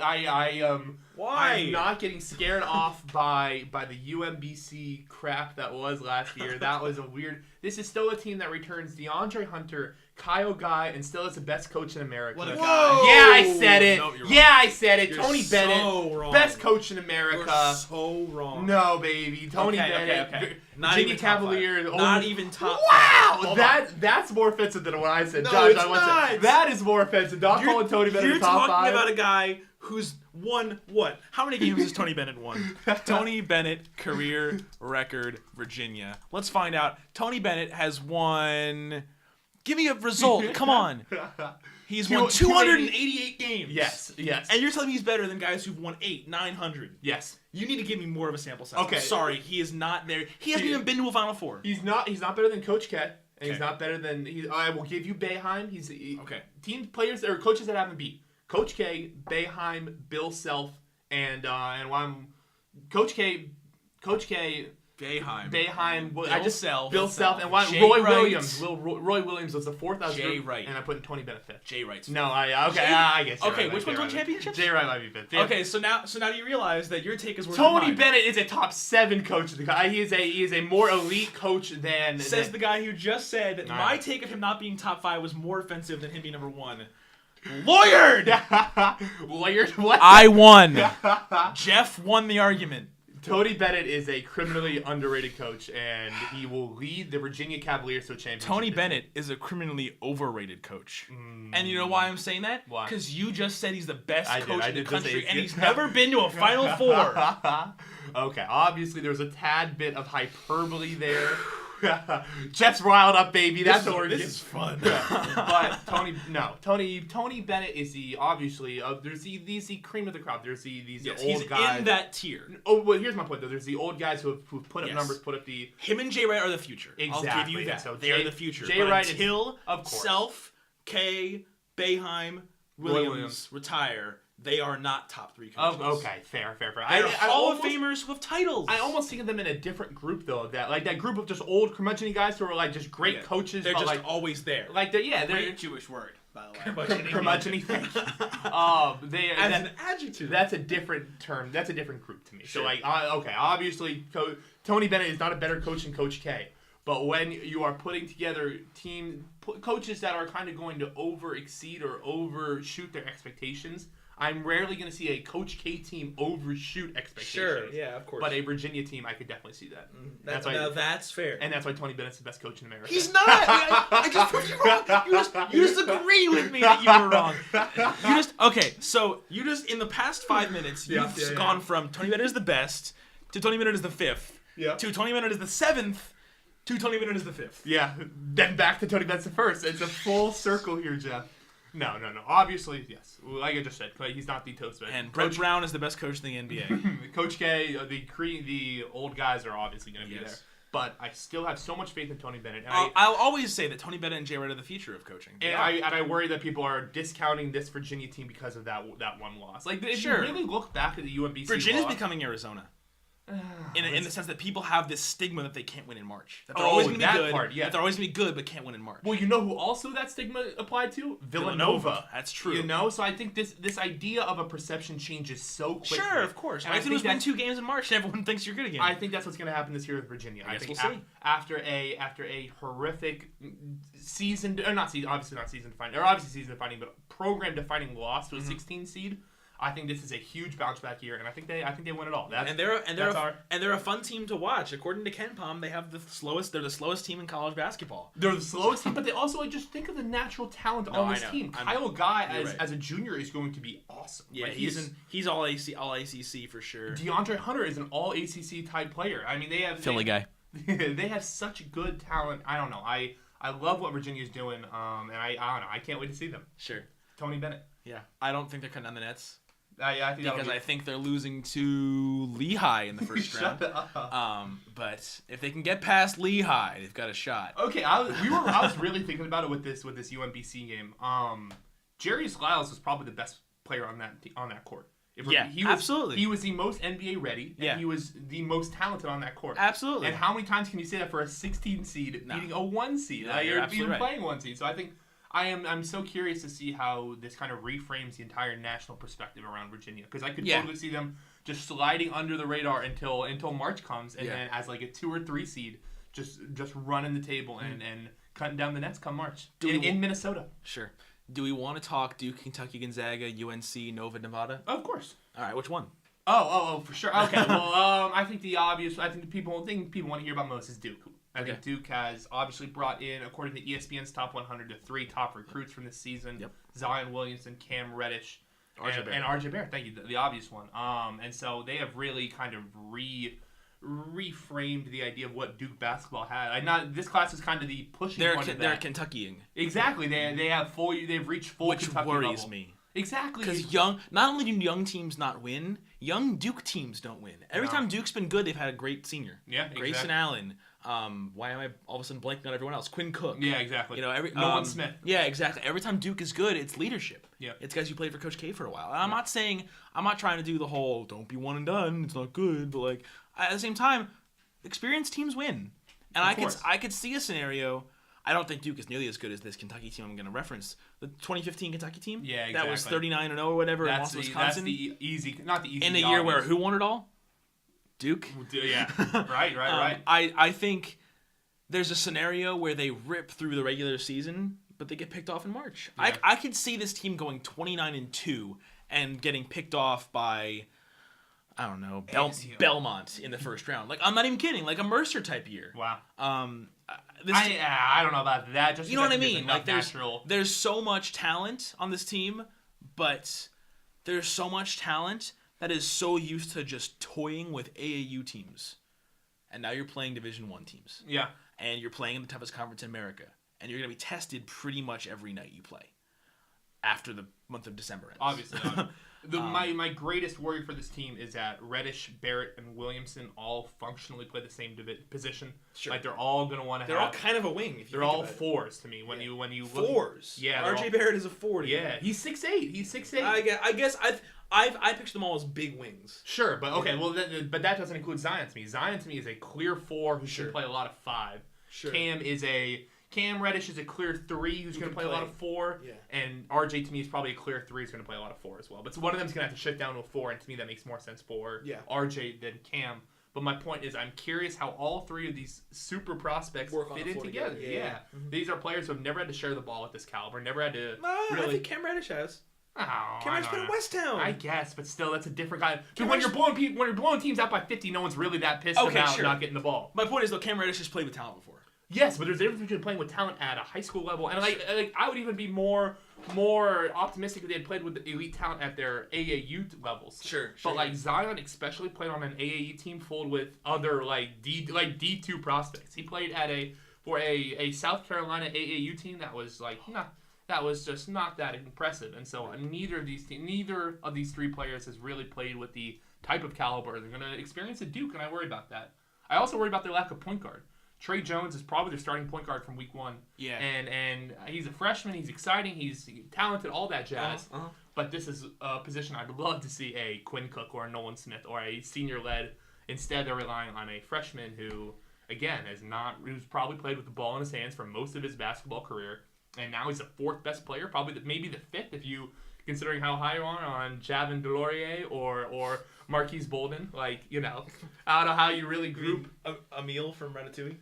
I'm not getting scared off by the UMBC crap that was last year. That was a weird. This is still a team that returns DeAndre Hunter, Kyle Guy, and still is the best coach in America. What a Whoa! guy. Yeah, I said it. No, you're wrong. Yeah, I said it. You're Tony so Bennett, wrong. best coach in America. You're so wrong. No, baby. Tony Okay, Bennett. okay. Not Virginia even top 5. Cavaliers. Not even top 5. Wow, Hold on. that's more offensive than what I said. No, Josh, it's I want to say, not. that is more offensive. Not calling Tony Bennett You're a top talking 5. about a guy who's won what? How many games has Tony Bennett won? Tony Bennett career record Virginia. Let's find out. Tony Bennett has won. Give me a result. Come on. He's won 288 games. Yes. And you're telling me he's better than guys who've won 900. Yes. You need to give me more of a sample size. Okay. I'm sorry, he is not there. He hasn't even been to a Final Four. He's not better than Coach K. And Okay. he's not better than I will give you Boeheim. Okay. Team players or coaches that haven't beat Coach K, Boeheim, Bill Self, and Coach K, Boeheim. Bill Self, and Jay Roy Wright. Williams. Roy Williams was the 4th. I was Jay Wright. and I put in Tony Bennett 5th. Jay Wright's. No, I guess. Okay, which one's won championships? Jay Wright might be 5th. Yeah. Okay, so now you realize that your take is worth Tony mine. Bennett is a top 7 coach of the guy. He is a more elite coach than Says the guy who just said that Nah. my take of him not being top 5 was more offensive than him being number 1. Lawyered! Lawyered. What? I won. Jeff won the argument. Tony Bennett is a criminally underrated coach, and he will lead the Virginia Cavaliers to a championship. Tony Bennett is a criminally overrated coach. And you know why I'm saying that? Why? Because you just said he's the best I did. coach I in the did just say country, he's and good. he's never been to a Final Four. Okay, obviously there was a tad bit of hyperbole there. Jeff's riled up, baby. That's what we're This getting. is fun. But Tony Bennett is the obviously there's the cream of the crop. There's these Yes, old he's guys in that tier. Oh, well, here's my point though. There's the old guys who've put up Yes. numbers, put up the Him and Jay Wright are the future. I'll give Exactly. you that. So they are Jay- the future. Jay But Wright is- until of course. Self, K, Boeheim, Williams retire, they are not top 3 coaches. Oh, okay, fair. They're I Hall of almost- Famers with titles. I almost think of them in a different group though. That group of just old curmudgeon guys who are like just great Yeah. coaches. They're but just like always there. they're Great Jewish word, by the way. curmudgeon. Thank you. As an adjective. That's a different term. That's a different group to me. Sure. So like, okay, obviously Tony Bennett is not a better coach than Coach K. But when you are putting together coaches that are kind of going to exceed or overshoot their expectations, I'm rarely going to see a Coach K team overshoot expectations. yeah, of course. But a Virginia team, I could definitely see that. That's fair. And that's why Tony Bennett's the best coach in America. He's not. I just proved you wrong. You just agree with me that you were wrong. You just in the past 5 minutes, you've gone from Tony Bennett is the best to Tony Bennett is the 5th to Tony Bennett is the 7th to Tony Bennett is the 5th. Yeah, then back to Tony Bennett's the first. It's a full circle here, Jeff. No. Obviously, yes. Like I just said, he's not the toast man. And Brett Brown is the best coach in the NBA. Coach K, the old guys are obviously going to be there. Yes. But I still have so much faith in Tony Bennett. And I'll always say that Tony Bennett and Jay Wright are the future of coaching. I worry that people are discounting this Virginia team because of that one loss. Like, if you really look back at the UMBC Virginia's loss, becoming Arizona. In the sense that people have this stigma that they can't win in March. That they're Oh, always going to be that good. part, yeah. That they're always going to be good, but can't win in March. Well, you know who also that stigma applied to? Villanova. That's true. You know, so I think this idea of a perception changes so quickly. Sure, of course. And I I think think win 2 games in March, and everyone thinks you're good again. I think that's what's going to happen this year with Virginia. I guess think we'll see. After a horrific season, or not season, obviously not season defining, or obviously season defining, but program defining loss to a 16 seed. I think this is a huge bounce back year, and I think they win it all. They're a fun team to watch. According to KenPom, they're the slowest team in college basketball. They're the slowest team, but they also just think of the natural talent on this team. Kyle Guy as a junior is going to be awesome. Yeah, like, he's all ACC for sure. DeAndre Hunter is an all ACC type player. I mean, they have Philly guy. They have such good talent. I don't know. I love what Virginia's doing. And I don't know. I can't wait to see them. Sure. Tony Bennett. Yeah. I don't think they're cutting down the nets. I think I think they're losing to Lehigh in the first round. Shut up. But if they can get past Lehigh, they've got a shot. Okay, I was really thinking about it with this UMBC game. Jarius Lyles was probably the best player on that court. Absolutely. He was the most NBA ready, and Yeah. he was the most talented on that court. Absolutely. And how many times can you say that for a 16 seed beating a 1 seed? No, you're absolutely even right. playing 1 seed. So I think I'm so curious to see how this kind of reframes the entire national perspective around Virginia, because I could totally see them just sliding under the radar until March comes, and then as like a 2 or 3 seed, just running the table and cutting down the nets come March in Minnesota. Sure. Do we want to talk Duke, Kentucky, Gonzaga, UNC, Nova, Nevada? Of course. All right, which one? Oh, for sure. Okay, well, I think the people want to hear about most is Duke. I think Duke has obviously brought in, according to ESPN's Top 100, the 3 top recruits from this season. Yep. Zion Williamson, Cam Reddish, RJ Barrett. and RJ Barrett. Thank you, the obvious one. And so they have really kind of reframed the idea of what Duke basketball had. This class is kind of the pushing point of that. They're Kentuckying. Exactly. They've reached full Which Kentucky worries level. me. Exactly. Because not only do young teams not win, young Duke teams don't win. Every time Duke's been good, they've had a great senior. Yeah, Grayson Allen. Why am I all of a sudden blanking on everyone else? Quinn Cook. Yeah, exactly. Nolan Smith. Yeah, exactly. Every time Duke is good, it's leadership. Yeah. It's guys who played for Coach K for a while. And I'm not trying to do the whole don't be one and done. It's not good. But like at the same time, experienced teams win. And I could see a scenario. I don't think Duke is nearly as good as this Kentucky team I'm going to reference. The 2015 Kentucky team? Yeah, exactly. That was 39-0 or whatever and lost to Wisconsin. That's the easy, not the easy. In a year where who won it all? Duke? Yeah. Right. I think there's a scenario where they rip through the regular season, but they get picked off in March. Yeah. I could see this team going 29-2 and getting picked off by, I don't know, Belmont in the first round. Like, I'm not even kidding. Like a Mercer type year. Wow. I don't know about that. Just you know what I mean? Like there's so much talent on this team, but there's so much talent that is so used to just toying with AAU teams, and now you're playing Division I teams. Yeah. And you're playing in the toughest conference in America, and you're gonna be tested pretty much every night you play. After the month of December ends. Obviously. My greatest worry for this team is that Reddish, Barrett, and Williamson all functionally play the same position. Sure. Like they're all gonna want to. They're all kind of a wing. They're all fours to me. When you look. Fours. Yeah. RJ Barrett is a 4. Yeah. He's 6'8". He's 6'8". I guess I picture them all as big wings. Sure, but okay. Well, but that doesn't include Zion to me. Zion to me is a clear 4 who should play a lot of 5. Sure. Cam Reddish is a clear 3 who's going to play a lot of 4, and RJ to me is probably a clear 3 who's going to play a lot of 4 as well. But so one of them's going to have to shut down to a 4, and to me that makes more sense for RJ than Cam. But my point is, I'm curious how all 3 of these super prospects fit in together. Yeah. Mm-hmm. These are players who have never had to share the ball at this caliber, never had to really. I think Cam Reddish has. Oh, Cam Reddish played at West Town. I guess, but still, that's a different guy. Dude, when you're blowing teams out by 50, no one's really that pissed about not getting the ball. My point is, though, Cam Reddish has played with talent before. Yes, but there's a difference between playing with talent at a high school level, and I would even be more optimistic if they had played with elite talent at their AAU levels. Sure. But like Zion, especially played on an AAU team full with other D2 prospects. He played for a South Carolina AAU team that was like that was just not that impressive. And so neither of these three players has really played with the type of caliber they're going to experience at Duke, and I worry about that. I also worry about their lack of point guard. Trey Jones is probably their starting point guard from week 1. Yeah. And he's a freshman. He's exciting. He's talented, all that jazz. But this is a position I'd love to see a Quinn Cook or a Nolan Smith or a senior-led. Instead, they're relying on a freshman who, again, who's probably played with the ball in his hands for most of his basketball career. And now he's the 4th best player, probably maybe the 5th if you considering how high you are on Javin DeLaurier or Marquise Bolden. Like, I don't know how you really group. Emile from Ratatouille.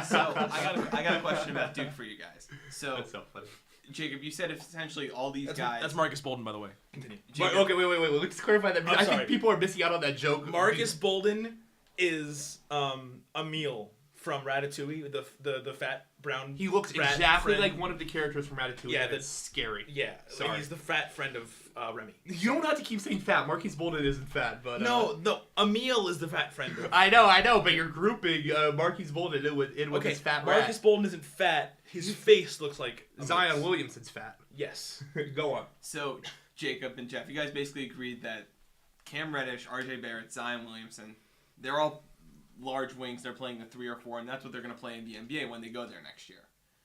So I got a question about Duke for you guys. So That's so funny. Jacob, you said essentially all these guys. That's Marcus Bolden, by the way. Continue. Okay, wait. Let's clarify that. I think people are missing out on that joke. Marcus Bolden is Emile from Ratatouille, the fat brown. He looks rat exactly friend. like one of the characters from Ratatouille. Yeah, that's scary. Yeah, Sorry. he's the fat friend of Remy. You don't have to keep saying fat. Marquise Bolden isn't fat, but No, Emile is the fat friend of. I know, but you're grouping Marquise Bolden in with his fat Marcus Bolden isn't fat. His face looks like Zion Williamson's fat. Yes. Go on. So Jacob and Jeff, you guys basically agreed that Cam Reddish, RJ Barrett, Zion Williamson, they're all large wings. They're playing the 3 or 4, and that's what they're going to play in the NBA when they go there next year.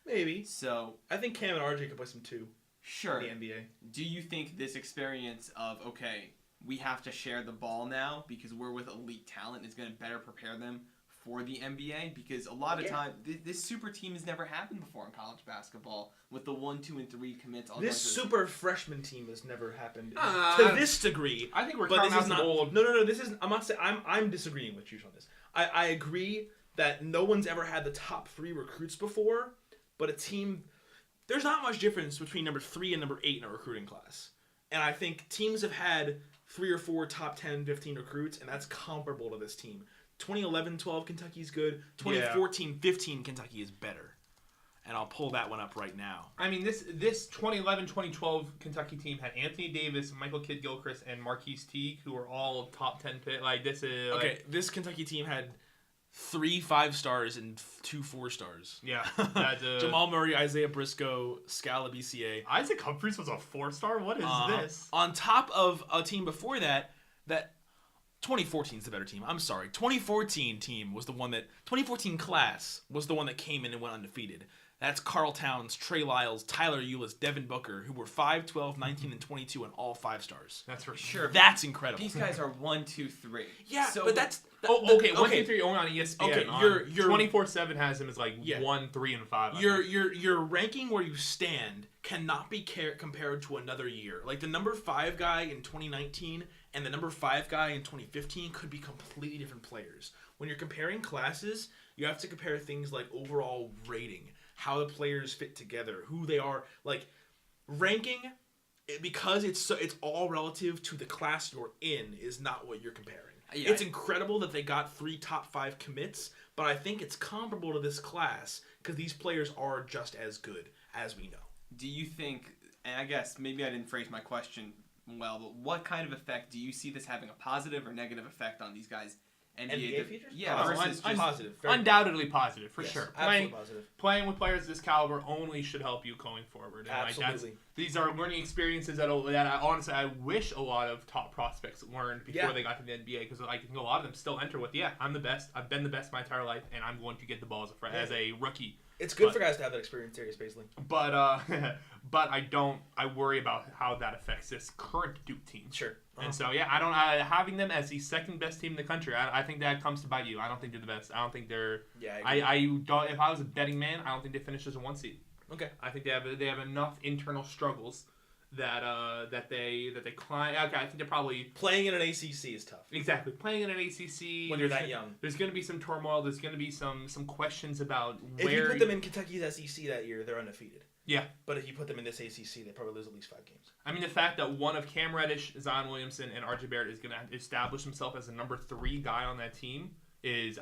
Maybe. So I think Cam and RJ could play some 2 sure. in the NBA. Do you think this experience of, okay, we have to share the ball now because we're with elite talent is going to better prepare them for the NBA? Because a lot of time, this super team has never happened before in college basketball with the 1, 2, and 3 commits. This super freshman team has never happened Uh, to this degree. I think we're But counting this out is some not old. No. This is. I'm not saying. I'm disagreeing with you on this. I agree that no one's ever had the top 3 recruits before, but a team. There's not much difference between number 3 and number 8 in a recruiting class, and I think teams have had 3 or 4 top 10, 15 recruits, and that's comparable to this team. 2011-12 Kentucky's good. 2014-15 Kentucky is better. And I'll pull that one up right now. I mean, this 2011-2012 Kentucky team had Anthony Davis, Michael Kidd-Gilchrist, and Marquise Teague, who were all top 10 pick. Like, this is... Okay, this Kentucky team had 3 5-stars and 2 4-stars. Yeah. That's, Jamal Murray, Isaiah Briscoe, Scala BCA. Isaac Humphries was a 4-star? What is this? On top of a team before that 2014 is the better team. I'm sorry. 2014 team was the one that... 2014 class was the one that came in and went undefeated. That's Carl Towns, Trey Lyles, Tyler Ulis, Devin Booker, who were 5, 12, 19, and 22, and all 5-stars. That's for Sure. That's incredible. These guys are 1, 2, 3. Yeah, so, but that's... Okay, 1, 2, 3 only on ESPN. Okay, on you're 24/7 has him as like 1, 3, and 5. I think. Your ranking where you stand cannot be compared to another year. Like the number 5 guy in 2019 and the number 5 guy in 2015 could be completely different players. When you're comparing classes, you have to compare things like overall rating, how the players fit together, who they are. Like ranking, because it's all relative to the class you're in, is not what you're comparing. Yeah. It's incredible that they got 3 top 5 commits, but I think it's comparable to this class because these players are just as good as we know. Do you think, and I guess maybe I didn't phrase my question well, but what kind of effect do you see this having, a positive or negative effect on these guys? NBA features? Yeah, versus just, positive. Undoubtedly positive, for Yes, sure. Absolutely positive. Playing with players of this caliber only should help you going forward. And Absolutely. These are learning experiences that I honestly I wish a lot of top prospects learned before they got to the NBA, because I think a lot of them still enter with, I'm the best, I've been the best my entire life, and I'm going to get the ball as a rookie. It's good for guys to have that experience, Darius Baisley. But I worry about how that affects this current Duke team. Sure. And so having them as the second best team in the country, I think that comes to bite you. I don't think they're the best. I don't think they're. Yeah. I don't. If I was a betting man, I don't think they finish as a 1 seed. Okay. I think they have enough internal struggles that they climb. Okay, I think they're probably playing in an ACC is tough. Exactly, playing in an ACC when you're that young. There's going to be some turmoil. There's going to be some questions about if you put them in Kentucky's SEC that year, they're undefeated. Yeah. But if you put them in this ACC, they probably lose at least 5 games. I mean, the fact that one of Cam Reddish, Zion Williamson, and RJ Barrett is going to establish himself as the number 3 guy on that team is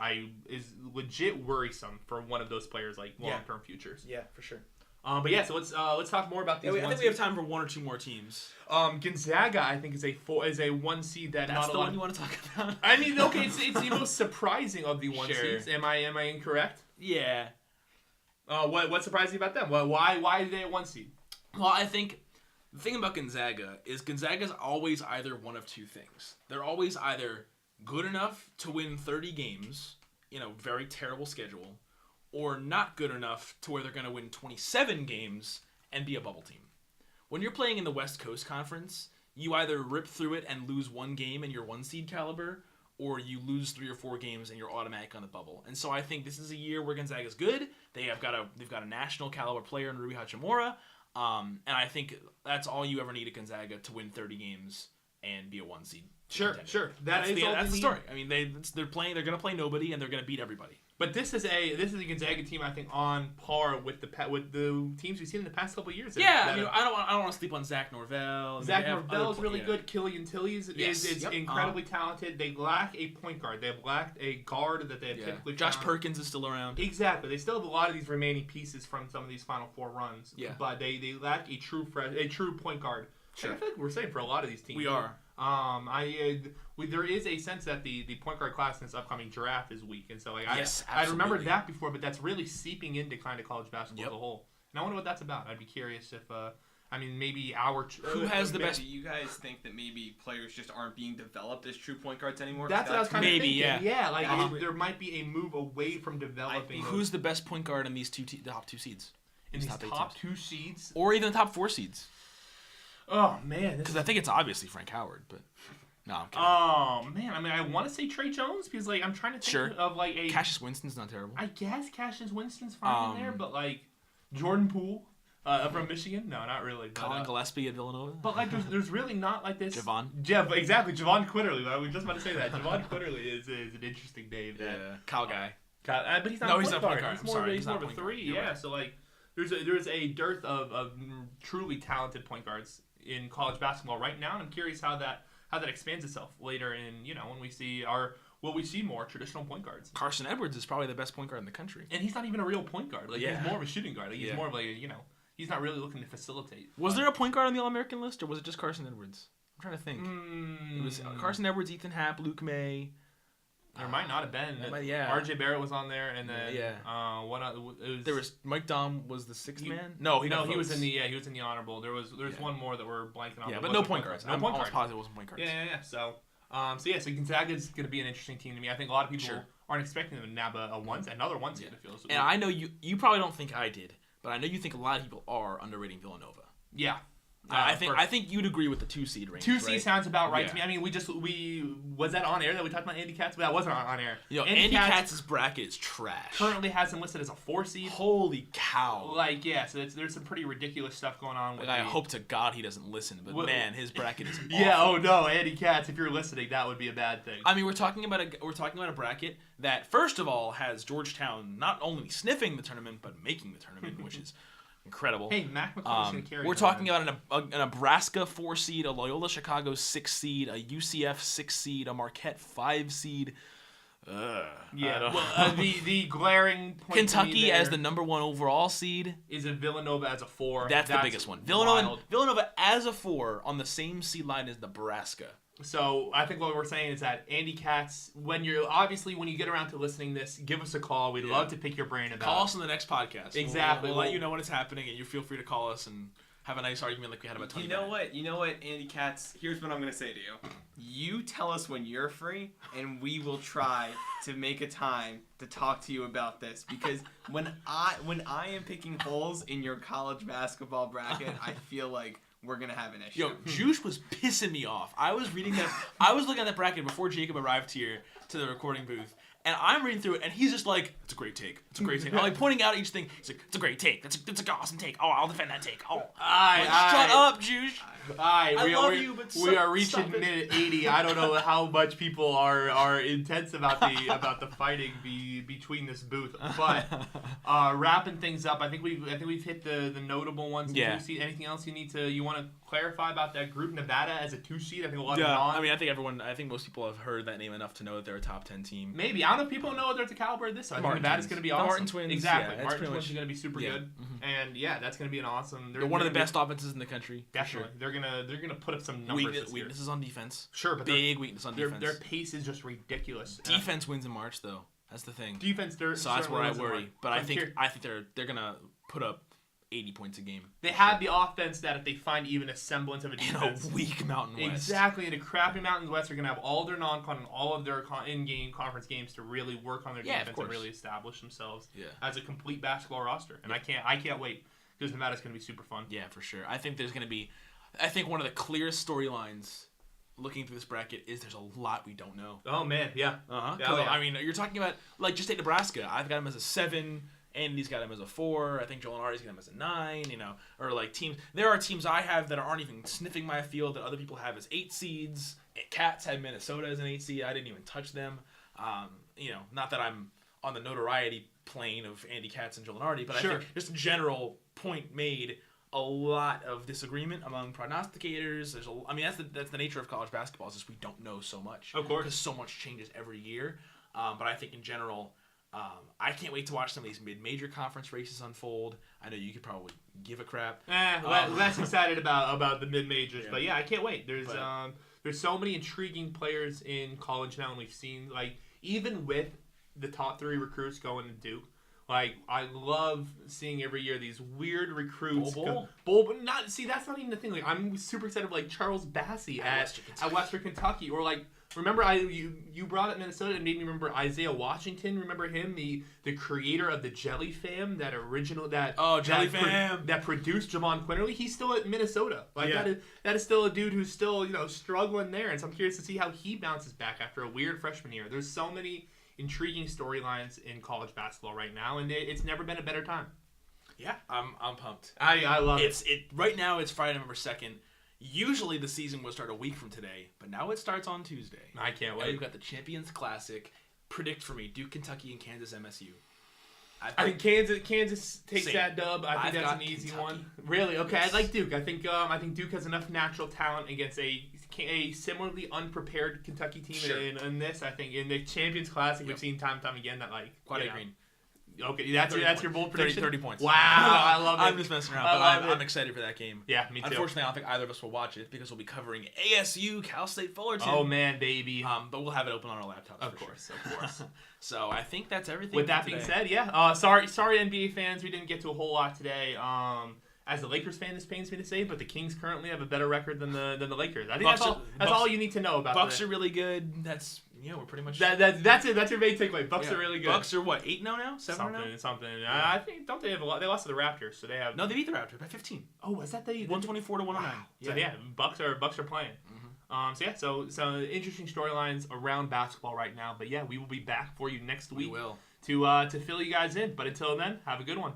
legit worrisome for one of those players' like long-term futures. Yeah, for sure. But yeah, so let's talk more about these. I think we have time for 1 or 2 more teams. Gonzaga, I think, is a 1 seed that that's the one you want to talk about. I mean, okay, it's the most surprising of the 1 seeds. Am I incorrect? Yeah. What surprised you about them? Why are they at 1 seed? Well, I think the thing about Gonzaga is Gonzaga's always either one of two things. They're always either good enough to win 30 games in a very terrible schedule, or not good enough to where they're going to win 27 games and be a bubble team. When you're playing in the West Coast Conference, you either rip through it and lose one game and you're 1 seed caliber, or you lose 3 or 4 games and you're automatic on the bubble. And so I think this is a year where Gonzaga's good. They've got a national caliber player in Rui Hachimura, and I think that's all you ever need at Gonzaga to win 30 games and be a 1 seed. Sure. That's the story. I mean, they're going to play nobody and they're going to beat everybody. But this is a Gonzaga team, I think, on par with the teams we've seen in the past couple of years. Yeah, I mean, I don't want to sleep on Zach Norvell. Zach Norvell is really good. Killian Tillies is Yep. incredibly talented. They lack a point guard. They have lacked a guard that they have typically Josh found. Perkins is still around. Exactly. They still have a lot of these remaining pieces from some of these Final Four runs. Yeah. But they lack a true point guard. Sure. And I feel like we're saying for a lot of these teams. We are. There is a sense that the point guard class in this upcoming draft is weak, and so like Yes, I remember absolutely. that before, but that's really seeping into kind of college basketball as a whole. And I wonder what that's about. I'd be curious if maybe Who has the best? Do you guys think that maybe players just aren't being developed as true point guards anymore? That's what I was kind of Maybe, thinking. yeah. Like there might be a move away from developing. Who's the best point guard in these top 2 seeds? in these eight top teams. 2 seeds? Or even the top 4 seeds? Oh man, Because I think it's obviously Frank Howard, but no, I'm kidding. oh man, I mean I want to say Trey Jones because like I'm trying to think Sure. of like a Cassius Winston's not terrible. I guess Cassius Winston's fine in there, but like Jordan Poole from Michigan, no, not really. But, Colin Gillespie at Villanova. but like there's really not like this. Javon. Exactly, Javon Quitterly. I was just about to say that. Javon Quitterly is an interesting name. Yeah, Kyle guy. But he's not. No, a he's point not point guard. guard. He's I'm more, sorry, he's he's more not of a point guard. 3. You're Yeah, right. so like there's a dearth of truly talented point guards in college basketball right now, and I'm curious how that expands itself later in when we see will we see more traditional point guards. Carson Edwards is probably the best point guard in the country. And he's not even a real point guard. Like Yeah. he's more of a shooting guard. Like, he's Yeah. more of like he's not really looking to facilitate. Was there a point guard on the All-American list, or was it just Carson Edwards? I'm trying to think. It was Carson Edwards, Ethan Happ, Luke May. There might not have been. Yeah. R.J. Barrett was on there, and then what? There was Mike Dom was the 6th man. No, he was in the honorable. There's one more that we're blanking on. Yeah, that but no wasn't point guards. No I'm point almost guards. positive it wasn't point guards. Yeah. So Gonzaga is going to be an interesting team to me. I think a lot of people aren't expecting them to nab another one seed. I feel. And I know you probably don't think I did, but I know you think a lot of people are underrating Villanova. Yeah. I think you'd agree with the 2 seed range. 2 seed right? sounds about right Yeah. to me. I mean, was that on air that we talked about Andy Katz? But that wasn't on air. Andy Katz's bracket is trash. Currently has him listed as a 4 seed. Holy cow! So there's some pretty ridiculous stuff going on. I hope to God he doesn't listen, but man, his bracket is awful. Yeah. Oh no, Andy Katz, if you're listening, that would be a bad thing. I mean, we're talking about a bracket that first of all has Georgetown not only sniffing the tournament but making the tournament, which is incredible. Hey, Mac McClellan's gonna carry. We're talking about a Nebraska 4 seed, a Loyola Chicago 6 seed, a UCF 6 seed, a Marquette 5 seed. The glaring point Kentucky as the number 1 overall seed is a Villanova as a 4. That's the biggest one. Villanova as a 4 on the same seed line as Nebraska. So I think what we're saying is that Andy Katz, when you get around to listening to this, give us a call. We'd love to pick your brain about. Call us on the next podcast. Exactly. We'll let you know when it's happening, and you feel free to call us and have a nice argument like we had about 20 minutes. You know what, Andy Katz? Here's what I'm gonna say to you. You tell us when you're free, and we will try to make a time to talk to you about this. Because when I am picking holes in your college basketball bracket, I feel like we're gonna have an issue. Yo, Juice was pissing me off. I was looking at that bracket before Jacob arrived here to the recording booth, and I'm reading through it, and he's just like, "It's a great take. It's a great take." I'm like pointing out each thing. He's like, "It's a great take. That's an awesome take. Oh, I'll defend that take. Oh, shut up, Juice." I love you, but we are stop reaching it. minute 80. I don't know how much people are intense about the fighting between this booth. But wrapping things up, I think we've hit the notable ones. Yeah. Anything else you want to clarify about that group? Nevada as a 2 seed. I think a lot of Yeah, I mean, I think most people have heard that name enough to know that they're a top 10 team. Maybe. I don't know if people know they're at the caliber of this. I think Martin Nevada's twins. going to be The awesome. Martin twins, Exactly. yeah, Martin pretty twins much- are going to be super yeah. good. And that's going to be an awesome. They're one of the best offenses in the country. Definitely. For They're gonna put up some sure. numbers. Weaknesses on defense. Sure, but Big weakness on defense. their pace is just ridiculous. Defense wins in March, though. That's the thing. Defense, So that's where I worry. But I think they're gonna put up 80 points a game. They have the offense that if they find even a semblance of a In defense. a weak Mountain West. Exactly. In a crappy Mountain West, they're going to have all their non-con and all of their in-game conference games to really work on their Yeah, of defense and course. really establish themselves Yeah. as a complete basketball roster. And I can't wait because Nevada's going to be super fun. Yeah, for sure. I think there's going to be... I think one of the clearest storylines looking through this bracket is there's a lot we don't know. Oh, man. Yeah. Uh-huh. Yeah, oh, yeah. I mean, you're talking about, like, just take Nebraska. I've got him as a 7. Andy's got him as a 4. I think Joel and Artie's got him as a 9, you know. Or, like, teams... There are teams I have that aren't even sniffing my field that other people have as 8 seeds. Cats had Minnesota as an 8 seed. I didn't even touch them. You know, not that I'm on the notoriety plane of Andy Katz and Joel and Artie, but Sure. I think just a general point made... A lot of disagreement among prognosticators. That's the nature of college basketball. Is just we don't know so much. Of course. Because so much changes every year. But I think in general, I can't wait to watch some of these mid-major conference races unfold. I know you could probably give a crap. Less excited about the mid-majors. Yeah. But, yeah, I can't wait. There's But- so many intriguing players in college now, and we've seen, like, even with the top 3 recruits going to Duke, like, I love seeing every year these weird recruits. Bowl? That's not even the thing. Like, I'm super excited for, like, Charles Bassey At at Western Kentucky. Or, like, remember you brought up Minnesota and made me remember Isaiah Washington. Remember him? The creator of the Jelly Fam, that original... Jelly Fam! That produced Javon Quinterly. He's still at Minnesota. Like, Yeah. that is still a dude who's still, you know, struggling there. And so I'm curious to see how he bounces back after a weird freshman year. There's so many intriguing storylines in college basketball right now, and it's never been a better time. Yeah, I'm pumped. I love it. Right now it's Friday, November 2nd. Usually the season would start a week from today, but now it starts on Tuesday. I can't And wait. we've got the Champions Classic. Predict for me: Duke, Kentucky, and Kansas, MSU. I think Kansas takes Same. that dub. I think I've that's got an easy Kentucky. one. Really? Okay, Yes. I like Duke. I think Duke has enough natural talent against a similarly unprepared Kentucky team Sure. in this. I think in the Champions Classic, we've Yep. seen time and time again that, like, Quite you know. green. Okay, that's 30 your bold prediction. 30 points. Wow, I love it. I'm just messing around, I but love I'm it. excited for that game. Yeah, me too. Unfortunately, I don't think either of us will watch it because we'll be covering ASU, Cal State Fullerton. Oh man, baby. But we'll have it open on our laptops. Of for course, sure. of course. So I think that's everything. With for that being today. said, yeah. Sorry NBA fans, we didn't get to a whole lot today. As a Lakers fan, this pains me to say, but the Kings currently have a better record than the Lakers. I think Bucks that's all you need to know about. Bucks are really good. That's we're pretty much. That's it. That's your main takeaway. Bucks yeah. are really good. Bucks are what 8-0 now, 7-0 something. I think don't they have a lot? They lost to the Raptors, so they have. No, they beat the Raptors by 15. Oh, was that the 124 to 109. Wow. So yeah, Bucks are playing. So interesting storylines around basketball right now. But yeah, we will be back for you next We week will. to fill you guys in. But until then, have a good one.